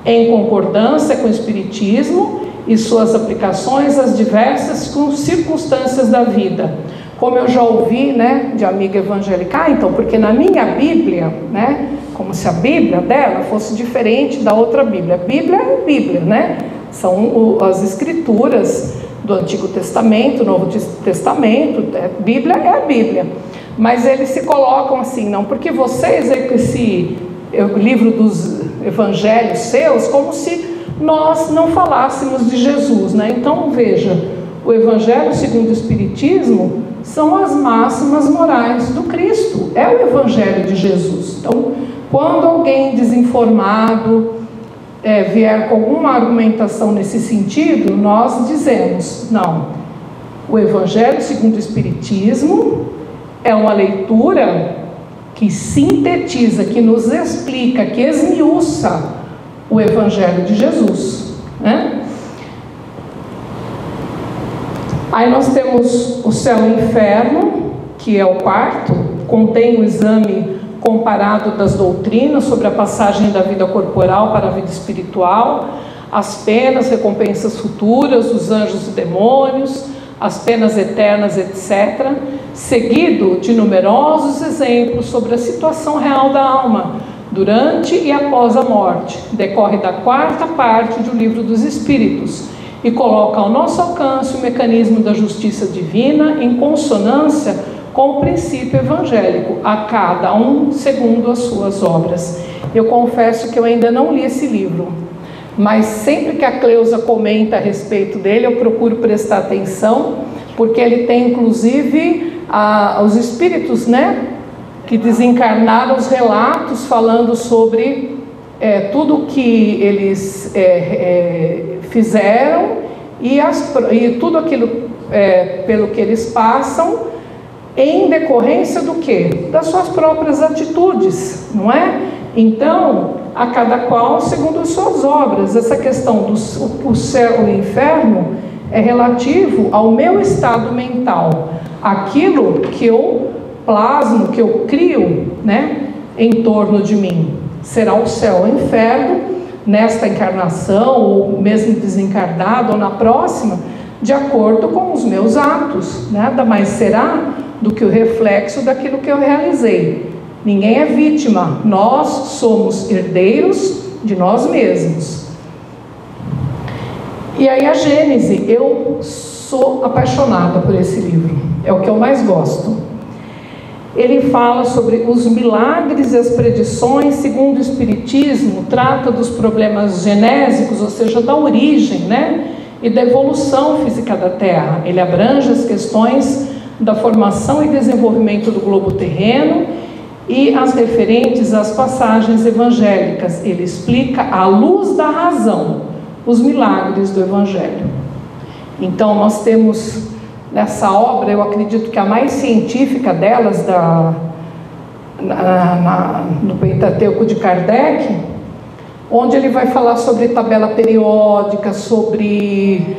em concordância com o Espiritismo e suas aplicações às diversas circunstâncias da vida. Como eu já ouvi, né, de amiga evangélica, então, porque na minha Bíblia, né, como se a Bíblia dela fosse diferente da outra Bíblia. A Bíblia é a Bíblia, né? São as escrituras do Antigo Testamento, Novo Testamento, a Bíblia é a Bíblia. Mas eles se colocam assim, não, porque vocês, com esse livro dos evangelhos seus, como se nós não falássemos de Jesus, né? Então, veja, o Evangelho segundo o Espiritismo são as máximas morais do Cristo, é o Evangelho de Jesus. Então, quando alguém desinformado vier com alguma argumentação nesse sentido, nós dizemos, não, o Evangelho segundo o Espiritismo é uma leitura que sintetiza, que nos explica, que esmiuça o Evangelho de Jesus, né? Aí nós temos o Céu e o Inferno, que é o quarto, contém o exame comparado das doutrinas sobre a passagem da vida corporal para a vida espiritual, as penas, recompensas futuras, os anjos e demônios, as penas eternas, etc., seguido de numerosos exemplos sobre a situação real da alma, durante e após a morte. Decorre da quarta parte do Livro dos Espíritos e coloca ao nosso alcance o mecanismo da justiça divina em consonância com o princípio evangélico, a cada um segundo as suas obras. Eu confesso que eu ainda não li esse livro, mas sempre que a Cleusa comenta a respeito dele, eu procuro prestar atenção, porque ele tem inclusive os espíritos, né, que desencarnaram, os relatos falando sobre tudo que eles fizeram e tudo aquilo pelo que eles passam, em decorrência do quê? Das suas próprias atitudes, não é? Então, a cada qual segundo as suas obras. Essa questão do céu e o inferno é relativo ao meu estado mental, aquilo que eu plasmo, que eu crio, né, em torno de mim. Será o céu e o inferno nesta encarnação, ou mesmo desencarnado, ou na próxima, de acordo com os meus atos. Nada mais será do que o reflexo daquilo que eu realizei. Ninguém é vítima, nós somos herdeiros de nós mesmos. E aí a Gênese, eu sou apaixonada por esse livro, é o que eu mais gosto. Ele fala sobre os milagres e as predições segundo o Espiritismo, trata dos problemas genésicos, ou seja, da origem, né, e da evolução física da Terra. Ele abrange as questões da formação e desenvolvimento do globo terreno e as referentes às passagens evangélicas. Ele explica à luz da razão os milagres do Evangelho. Então nós temos nessa obra, eu acredito que a mais científica delas, no Pentateuco de Kardec, onde ele vai falar sobre tabela periódica, sobre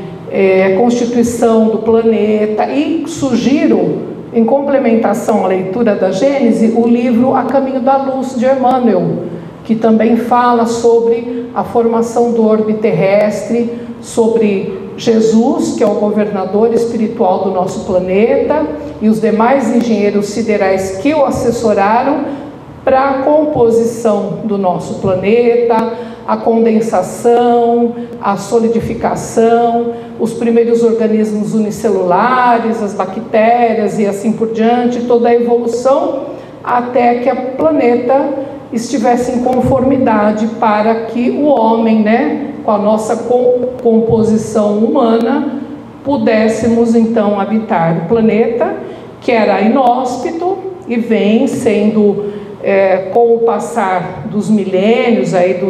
constituição do planeta, e sugiro, em complementação à leitura da Gênese, o livro A Caminho da Luz, de Emmanuel, que também fala sobre a formação do orbe terrestre, sobre Jesus, que é o governador espiritual do nosso planeta, e os demais engenheiros siderais que o assessoraram para a composição do nosso planeta, a condensação, a solidificação, os primeiros organismos unicelulares, as bactérias e assim por diante, toda a evolução até que o planeta estivesse em conformidade para que o homem, né, com a nossa composição humana, pudéssemos então habitar o planeta, que era inóspito e vem sendo, com o passar dos milênios aí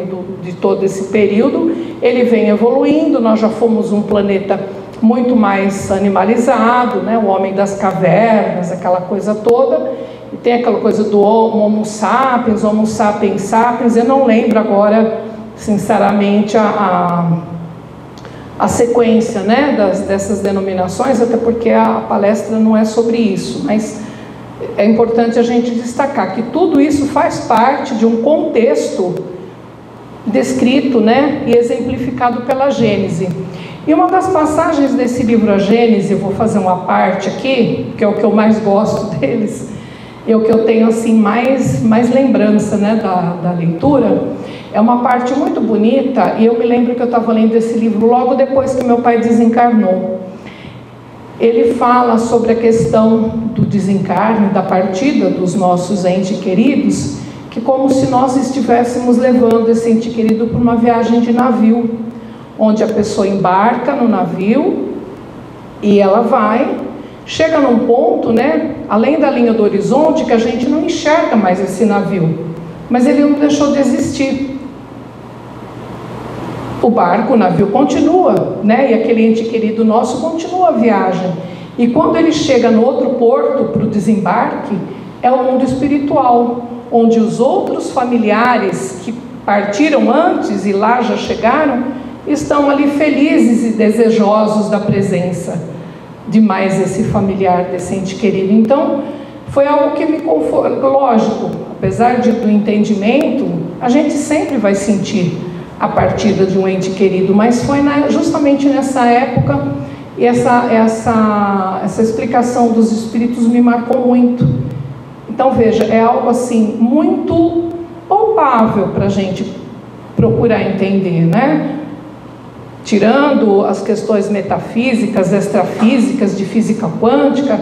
de todo esse período, ele vem evoluindo. Nós já fomos um planeta muito mais animalizado, né? O homem das cavernas, aquela coisa toda, e tem aquela coisa do Homo sapiens sapiens. Eu não lembro agora, sinceramente, a sequência, né, dessas denominações, até porque a palestra não é sobre isso, mas é importante a gente destacar que tudo isso faz parte de um contexto descrito, né, e exemplificado pela Gênese. E uma das passagens desse livro, a Gênese, eu vou fazer uma parte aqui, que é o que eu mais gosto deles, e o que eu tenho assim mais lembrança, né, da leitura, é uma parte muito bonita. E eu me lembro que eu estava lendo esse livro logo depois que meu pai desencarnou. Ele fala sobre a questão do desencarne, da partida dos nossos entes queridos, que como se nós estivéssemos levando esse ente querido para uma viagem de navio, onde a pessoa embarca no navio e ela vai, chega num ponto, né, além da linha do horizonte, que a gente não enxerga mais esse navio, mas ele não deixou de existir. O barco, o navio continua, né, e aquele ente querido nosso continua a viagem. E quando ele chega no outro porto para o desembarque, é o mundo espiritual, onde os outros familiares que partiram antes e lá já chegaram, estão ali felizes e desejosos da presença de mais esse familiar, desse ente querido. Então, foi algo que me confortou. Lógico, apesar do entendimento, a gente sempre vai sentir a partida de um ente querido, mas foi justamente nessa época, e essa explicação dos espíritos me marcou muito. Então veja, é algo assim muito palpável para a gente procurar entender, né? Tirando as questões metafísicas, extrafísicas, de física quântica,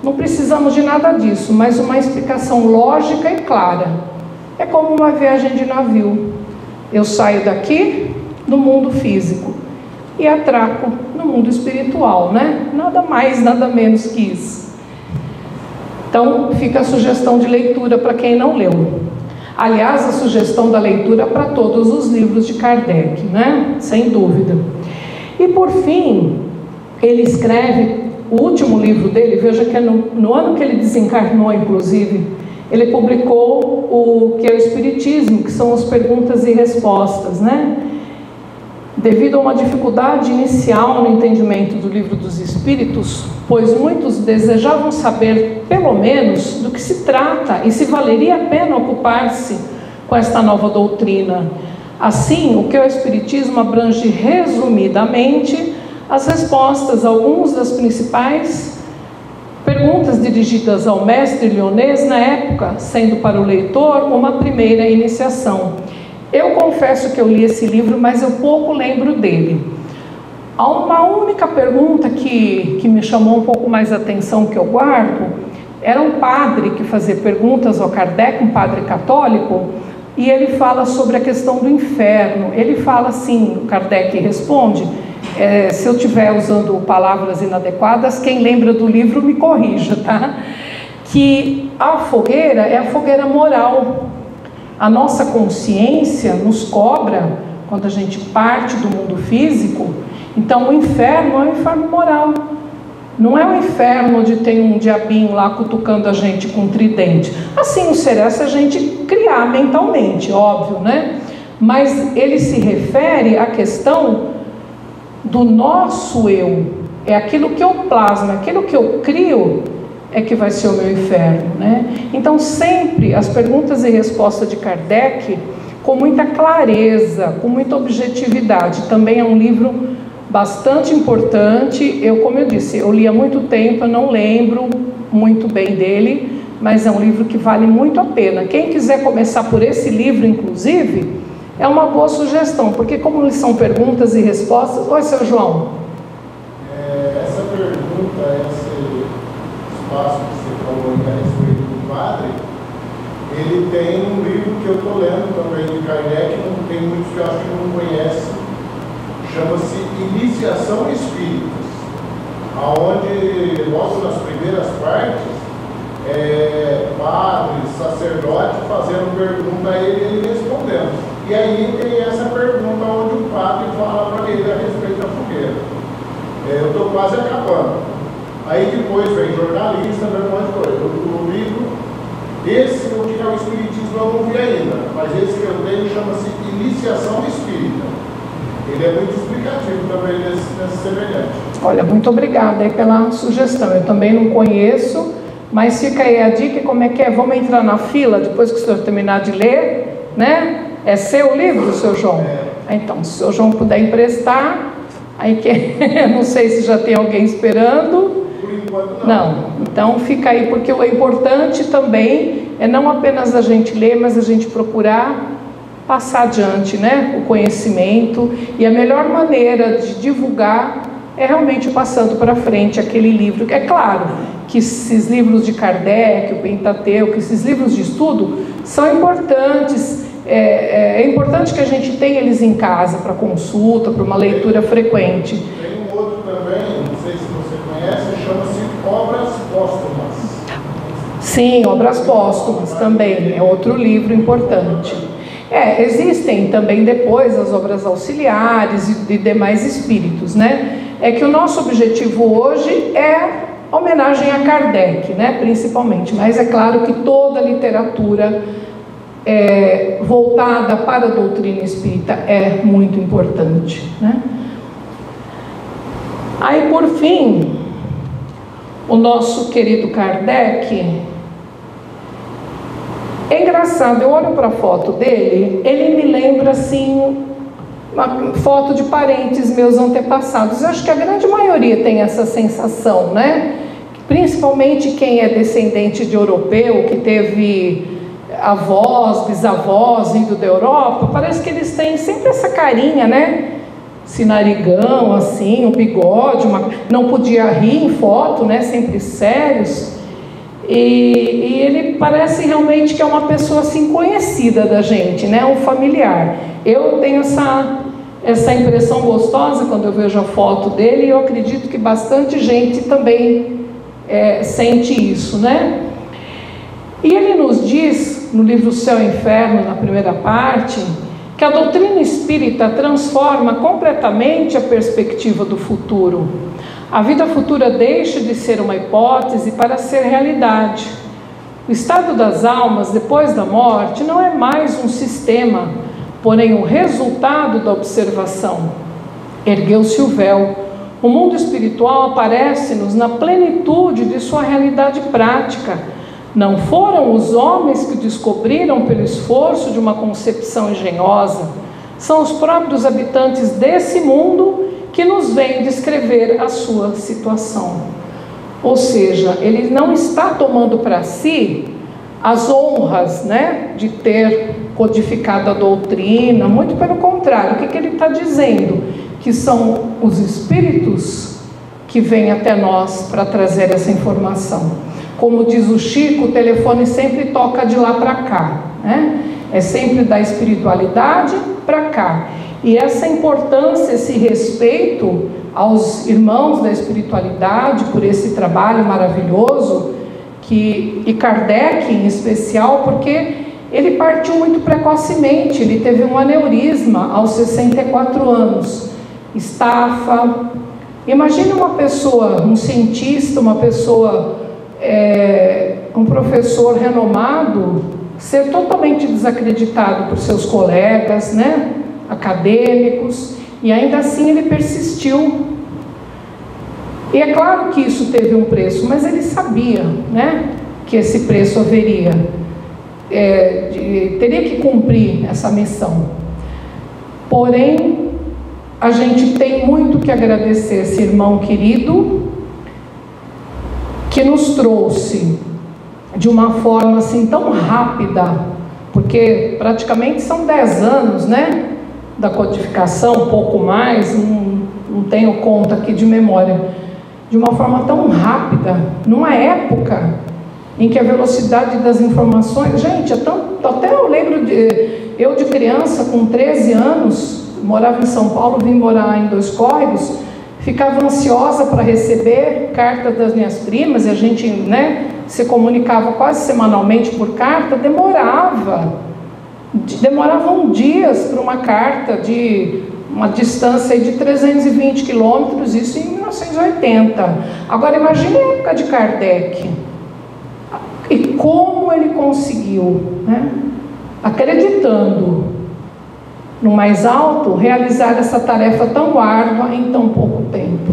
não precisamos de nada disso, mas uma explicação lógica e clara. É como uma viagem de navio. Eu saio daqui do mundo físico e atraco no mundo espiritual, né? Nada mais, nada menos que isso. Então, fica a sugestão de leitura para quem não leu. Aliás, a sugestão da leitura para todos os livros de Kardec, né? Sem dúvida. E por fim, ele escreve o último livro dele. Veja que é no ano que ele desencarnou, inclusive, ele publicou o que é o Espiritismo, que são as perguntas e respostas, né? Devido a uma dificuldade inicial no entendimento do Livro dos Espíritos, pois muitos desejavam saber, pelo menos, do que se trata e se valeria a pena ocupar-se com esta nova doutrina. Assim, o que é o Espiritismo abrange resumidamente as respostas a algumas das principais perguntas dirigidas ao mestre Lyonês na época, sendo para o leitor uma primeira iniciação. Eu confesso que eu li esse livro, mas eu pouco lembro dele. Há uma única pergunta que me chamou um pouco mais a atenção, que eu guardo. Era um padre que fazia perguntas ao Kardec, um padre católico, e ele fala sobre a questão do inferno. Ele fala assim, o Kardec responde, se eu estiver usando palavras inadequadas, quem lembra do livro me corrija, tá? Que a fogueira é a fogueira moral. A nossa consciência nos cobra quando a gente parte do mundo físico. Então o inferno é o inferno moral. Não é o inferno onde tem um diabinho lá cutucando a gente com um tridente. Assim, o seria se a gente criar mentalmente, óbvio, né? Mas ele se refere à questão do nosso eu. É aquilo que eu plasmo, aquilo que eu crio é que vai ser o meu inferno, né? Então sempre as perguntas e respostas de Kardec com muita clareza, com muita objetividade. Também é um livro bastante importante. Como eu disse, eu li há muito tempo, eu não lembro muito bem dele, mas é um livro que vale muito a pena. Quem quiser começar por esse livro, inclusive, é uma boa sugestão, porque como são perguntas e respostas... Oi, seu João. Essa pergunta, esse espaço que você falou a respeito do padre, ele tem um livro que eu estou lendo também de Kardec, não tem muitos que eu acho que não conhecem, chama-se Iniciação Espíritas, aonde logo nas primeiras partes, padre, sacerdote fazendo pergunta a ele respondendo. E aí tem essa pergunta onde o padre fala para ele a respeito da fogueira. Eu estou quase acabando. Aí depois vem jornalista, vem um monte de coisa. O livro, esse o que é o Espiritismo eu não vi ainda, mas esse que eu tenho chama-se Iniciação Espírita. Ele é muito explicativo também nesse semelhante. Olha, muito obrigada aí pela sugestão. Eu também não conheço, mas fica aí a dica. Como é que é? Vamos entrar na fila depois que o senhor terminar de ler, né? É seu livro, seu João? Então, se o seu João puder emprestar, aí que não sei se já tem alguém esperando. Por enquanto não. Não, então fica aí, porque o importante também é não apenas a gente ler, mas a gente procurar passar adiante, né, o conhecimento, e a melhor maneira de divulgar é realmente passando para frente aquele livro. É claro que esses livros de Kardec, o Pentateuco, esses livros de estudo são importantes. É importante que a gente tenha eles em casa para consulta, para uma leitura frequente. Tem um outro também, não sei se você conhece, chama-se Obras Póstumas. Sim, Obras Póstumas também é outro livro importante. Existem também depois as obras auxiliares e de demais espíritos, né? É que o nosso objetivo hoje é homenagem a Kardec, né? Principalmente, mas é claro que toda a literatura voltada para a doutrina espírita é muito importante, né? Aí, por fim, o nosso querido Kardec, é engraçado, eu olho para a foto dele, ele me lembra assim, uma foto de parentes meus antepassados. Eu acho que a grande maioria tem essa sensação, né? Principalmente quem é descendente de europeu, que teve avós, bisavós vindo da Europa, parece que eles têm sempre essa carinha, né? Esse narigão assim, um bigode, não podia rir em foto, né? Sempre sérios. E ele parece realmente que é uma pessoa assim conhecida da gente, né? Um familiar. Eu tenho essa impressão gostosa quando eu vejo a foto dele, e eu acredito que bastante gente também sente isso, né? E ele nos diz no livro Céu e Inferno, na primeira parte, que a doutrina espírita transforma completamente a perspectiva do futuro. A vida futura deixa de ser uma hipótese para ser realidade. O estado das almas depois da morte não é mais um sistema, porém um resultado da observação. Ergueu-se o véu. O mundo espiritual aparece-nos na plenitude de sua realidade prática. Não foram os homens que o descobriram pelo esforço de uma concepção engenhosa. São os próprios habitantes desse mundo que nos vêm descrever a sua situação. Ou seja, ele não está tomando para si as honras, né, de ter codificado a doutrina, muito pelo contrário. O que ele está dizendo? Que são os espíritos que vêm até nós para trazer essa informação. Como diz o Chico, o telefone sempre toca de lá para cá, né? É sempre da espiritualidade para cá. E essa importância, esse respeito aos irmãos da espiritualidade por esse trabalho maravilhoso, e Kardec em especial, porque ele partiu muito precocemente, ele teve um aneurisma aos 64 anos, estafa. Imagine uma pessoa, um cientista, uma pessoa, um professor renomado, ser totalmente desacreditado por seus colegas, né, acadêmicos, e ainda assim ele persistiu. E é claro que isso teve um preço, mas ele sabia, né, que esse preço haveria, teria que cumprir essa missão. Porém, a gente tem muito que agradecer esse irmão querido, que nos trouxe de uma forma assim tão rápida, porque praticamente são 10 anos, né, da codificação, um pouco mais, não tenho conta aqui de memória, de uma forma tão rápida, numa época em que a velocidade das informações... Gente, até eu lembro eu de criança, com 13 anos, morava em São Paulo, vim morar em Dois Córregos, ficava ansiosa para receber cartas das minhas primas, e a gente, né, se comunicava quase semanalmente por carta. Demoravam dias para uma carta de uma distância aí de 320 quilômetros, isso em 1980. Agora imagine a época de Kardec, e como ele conseguiu, né, acreditando no mais alto, realizar essa tarefa tão árdua em tão pouco tempo.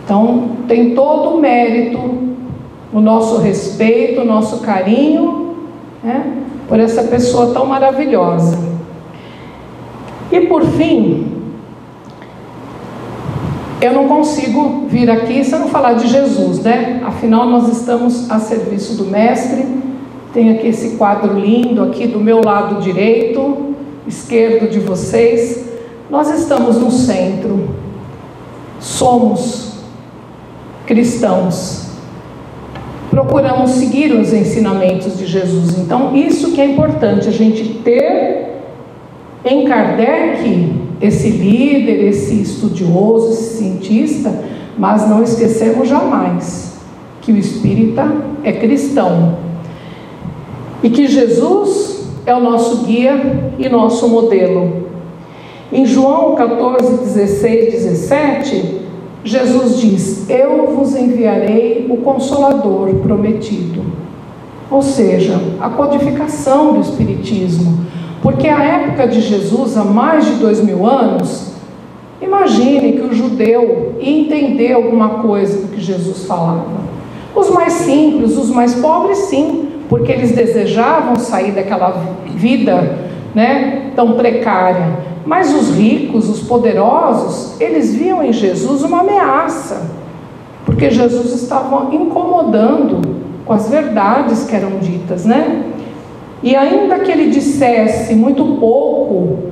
Então tem todo o mérito, o nosso respeito, o nosso carinho, né, por essa pessoa tão maravilhosa. E por fim, eu não consigo vir aqui sem não falar de Jesus, né? Afinal, nós estamos a serviço do Mestre. Tem aqui esse quadro lindo aqui do meu lado direito, esquerdo de vocês. Nós estamos no centro. Somos cristãos. Procuramos seguir os ensinamentos de Jesus. Então, isso que é importante, a gente ter em Kardec esse líder, esse estudioso, esse cientista, mas não esquecemos jamais que o espírita é cristão e que Jesus é o nosso guia e nosso modelo. Em João 14, 16, 17, Jesus diz: eu vos enviarei o Consolador prometido. Ou seja, a codificação do Espiritismo. Porque a época de Jesus, há mais de 2000 anos, imagine que o judeu ia entender alguma coisa do que Jesus falava. Os mais simples, os mais pobres, sim, porque eles desejavam sair daquela vida, né, tão precária. Mas os ricos, os poderosos, eles viam em Jesus uma ameaça, porque Jesus estava incomodando com as verdades que eram ditas, né? E ainda que ele dissesse muito pouco,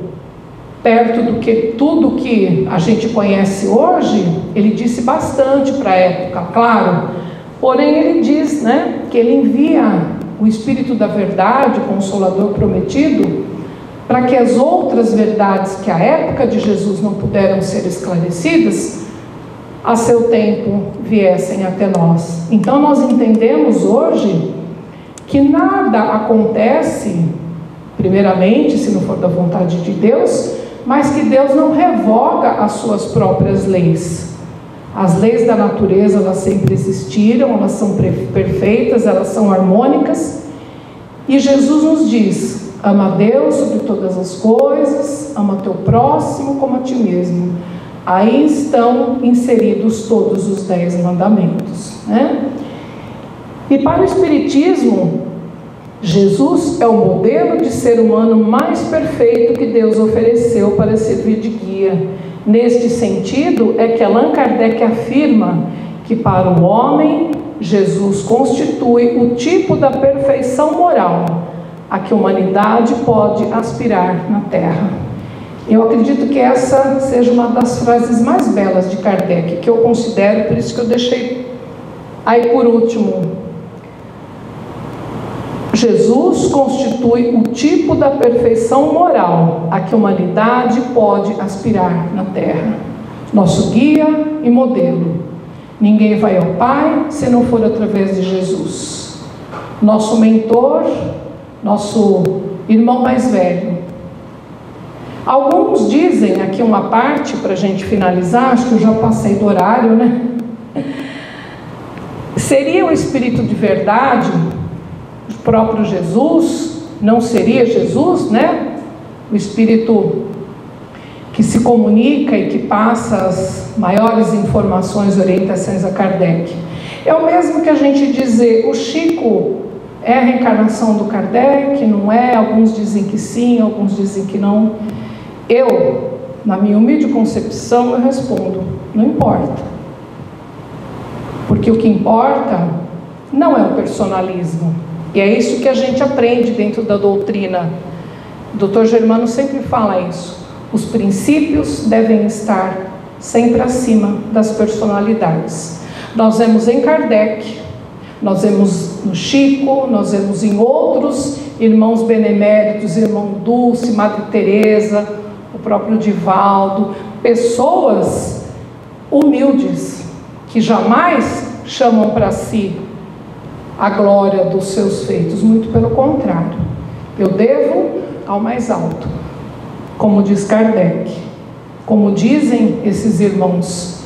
perto do que tudo que a gente conhece hoje, ele disse bastante para a época, claro. Porém ele diz, né, que ele envia o Espírito da Verdade, o Consolador prometido, para que as outras verdades que à época de Jesus não puderam ser esclarecidas, a seu tempo viessem até nós. Então nós entendemos hoje que nada acontece, primeiramente, se não for da vontade de Deus, mas que Deus não revoga as suas próprias leis. As leis da natureza, elas sempre existiram, elas são perfeitas, elas são harmônicas, e Jesus nos diz: ama a Deus sobre todas as coisas, ama teu próximo como a ti mesmo. Aí estão inseridos todos os 10 mandamentos, né? E para o Espiritismo, Jesus é o modelo de ser humano mais perfeito que Deus ofereceu para servir de guia. Neste sentido, é que Allan Kardec afirma que para o homem, Jesus constitui o tipo da perfeição moral a que a humanidade pode aspirar na Terra. Eu acredito que essa seja uma das frases mais belas de Kardec, que eu considero, por isso que eu deixei aí por último. Jesus constitui o tipo da perfeição moral a que a humanidade pode aspirar na Terra. Nosso guia e modelo. Ninguém vai ao Pai se não for através de Jesus. Nosso mentor, nosso irmão mais velho. Alguns dizem, aqui uma parte para a gente finalizar, acho que eu já passei do horário, né? Seria o Espírito de verdade o próprio Jesus? Não seria Jesus, né? O Espírito que se comunica e que passa as maiores informações e orientações a Kardec. É o mesmo que a gente dizer, o Chico é a reencarnação do Kardec, não é? Alguns dizem que sim, alguns dizem que não. Eu, na minha humilde concepção, eu respondo, não importa. Porque o que importa não é o personalismo. E é isso que a gente aprende dentro da doutrina. O Dr. Germano sempre fala isso. Os princípios devem estar sempre acima das personalidades. Nós vemos em Kardec, nós vemos no Chico, nós vemos em outros irmãos beneméritos, irmão Dulce, Madre Teresa, o próprio Divaldo, pessoas humildes, que jamais chamam para si a glória dos seus feitos, muito pelo contrário. Eu devo ao mais alto, como diz Kardec, como dizem esses irmãos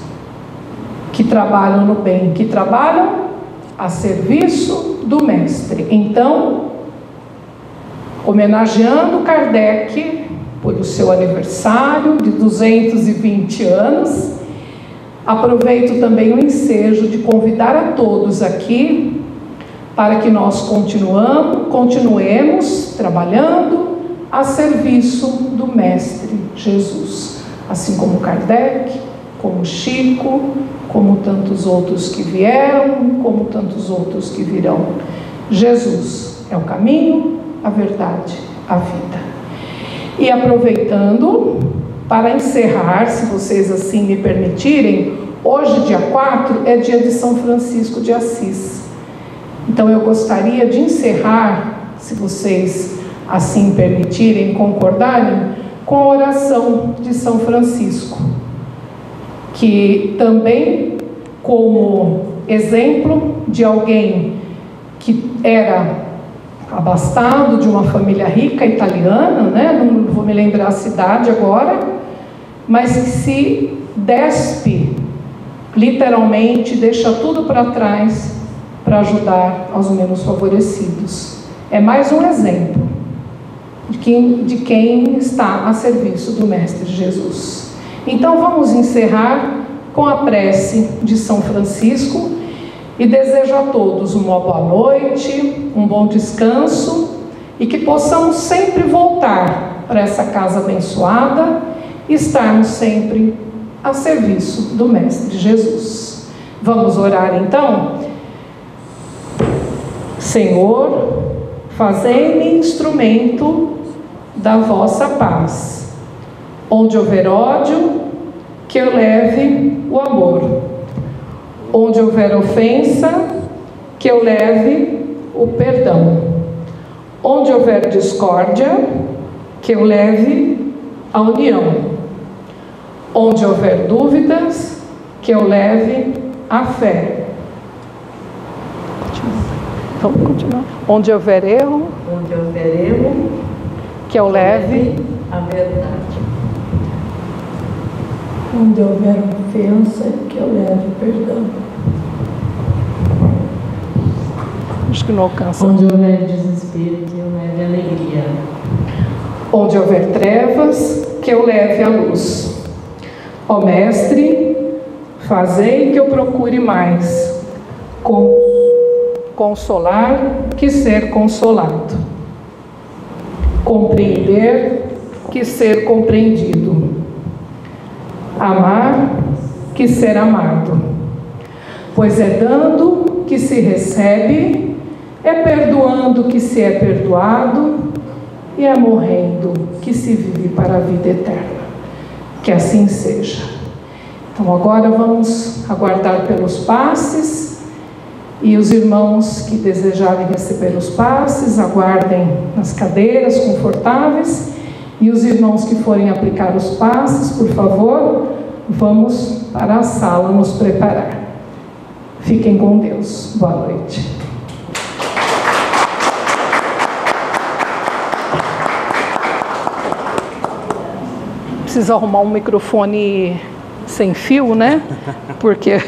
que trabalham no bem, que trabalham a serviço do Mestre. Então, homenageando Kardec por o seu aniversário de 220 anos, aproveito também o ensejo de convidar a todos aqui para que nós continuemos trabalhando a serviço do Mestre Jesus, assim como Kardec, como Chico, como tantos outros que vieram, como tantos outros que virão. Jesus é o caminho, a verdade, a vida. E aproveitando, para encerrar, se vocês assim me permitirem, hoje, dia 4, é dia de São Francisco de Assis. Então eu gostaria de encerrar, se vocês assim permitirem, concordarem, com a oração de São Francisco, que também, como exemplo de alguém que era abastado, de uma família rica italiana, né? Não vou me lembrar a cidade agora, mas que se despe, literalmente, deixa tudo para trás para ajudar aos menos favorecidos. É mais um exemplo de quem está a serviço do Mestre Jesus. Então vamos encerrar com a prece de São Francisco e desejo a todos uma boa noite, um bom descanso e que possamos sempre voltar para essa casa abençoada e estarmos sempre a serviço do Mestre Jesus. Vamos orar então? Senhor, fazei-me instrumento da vossa paz. Onde houver ódio, que eu leve o amor. Onde houver ofensa, que eu leve o perdão. Onde houver discórdia, que eu leve a união. Onde houver dúvidas, que eu leve a fé. Vamos continuar. Onde houver erro, que eu leve a verdade. Onde houver ofensa, que eu leve perdão. Acho que não alcança. Onde houver desespero, que eu leve alegria. Onde houver trevas, que eu leve a luz. Ó Mestre, fazei que eu procure mais consolar que ser consolado, compreender que ser compreendido, amar que ser amado, pois é dando que se recebe, é perdoando que se é perdoado e é morrendo que se vive para a vida eterna. Que assim seja. Então agora vamos aguardar pelos passes. E os irmãos que desejarem receber os passes, aguardem nas cadeiras confortáveis. E os irmãos que forem aplicar os passes, por favor, vamos para a sala nos preparar. Fiquem com Deus. Boa noite. Preciso arrumar um microfone sem fio, né? Porque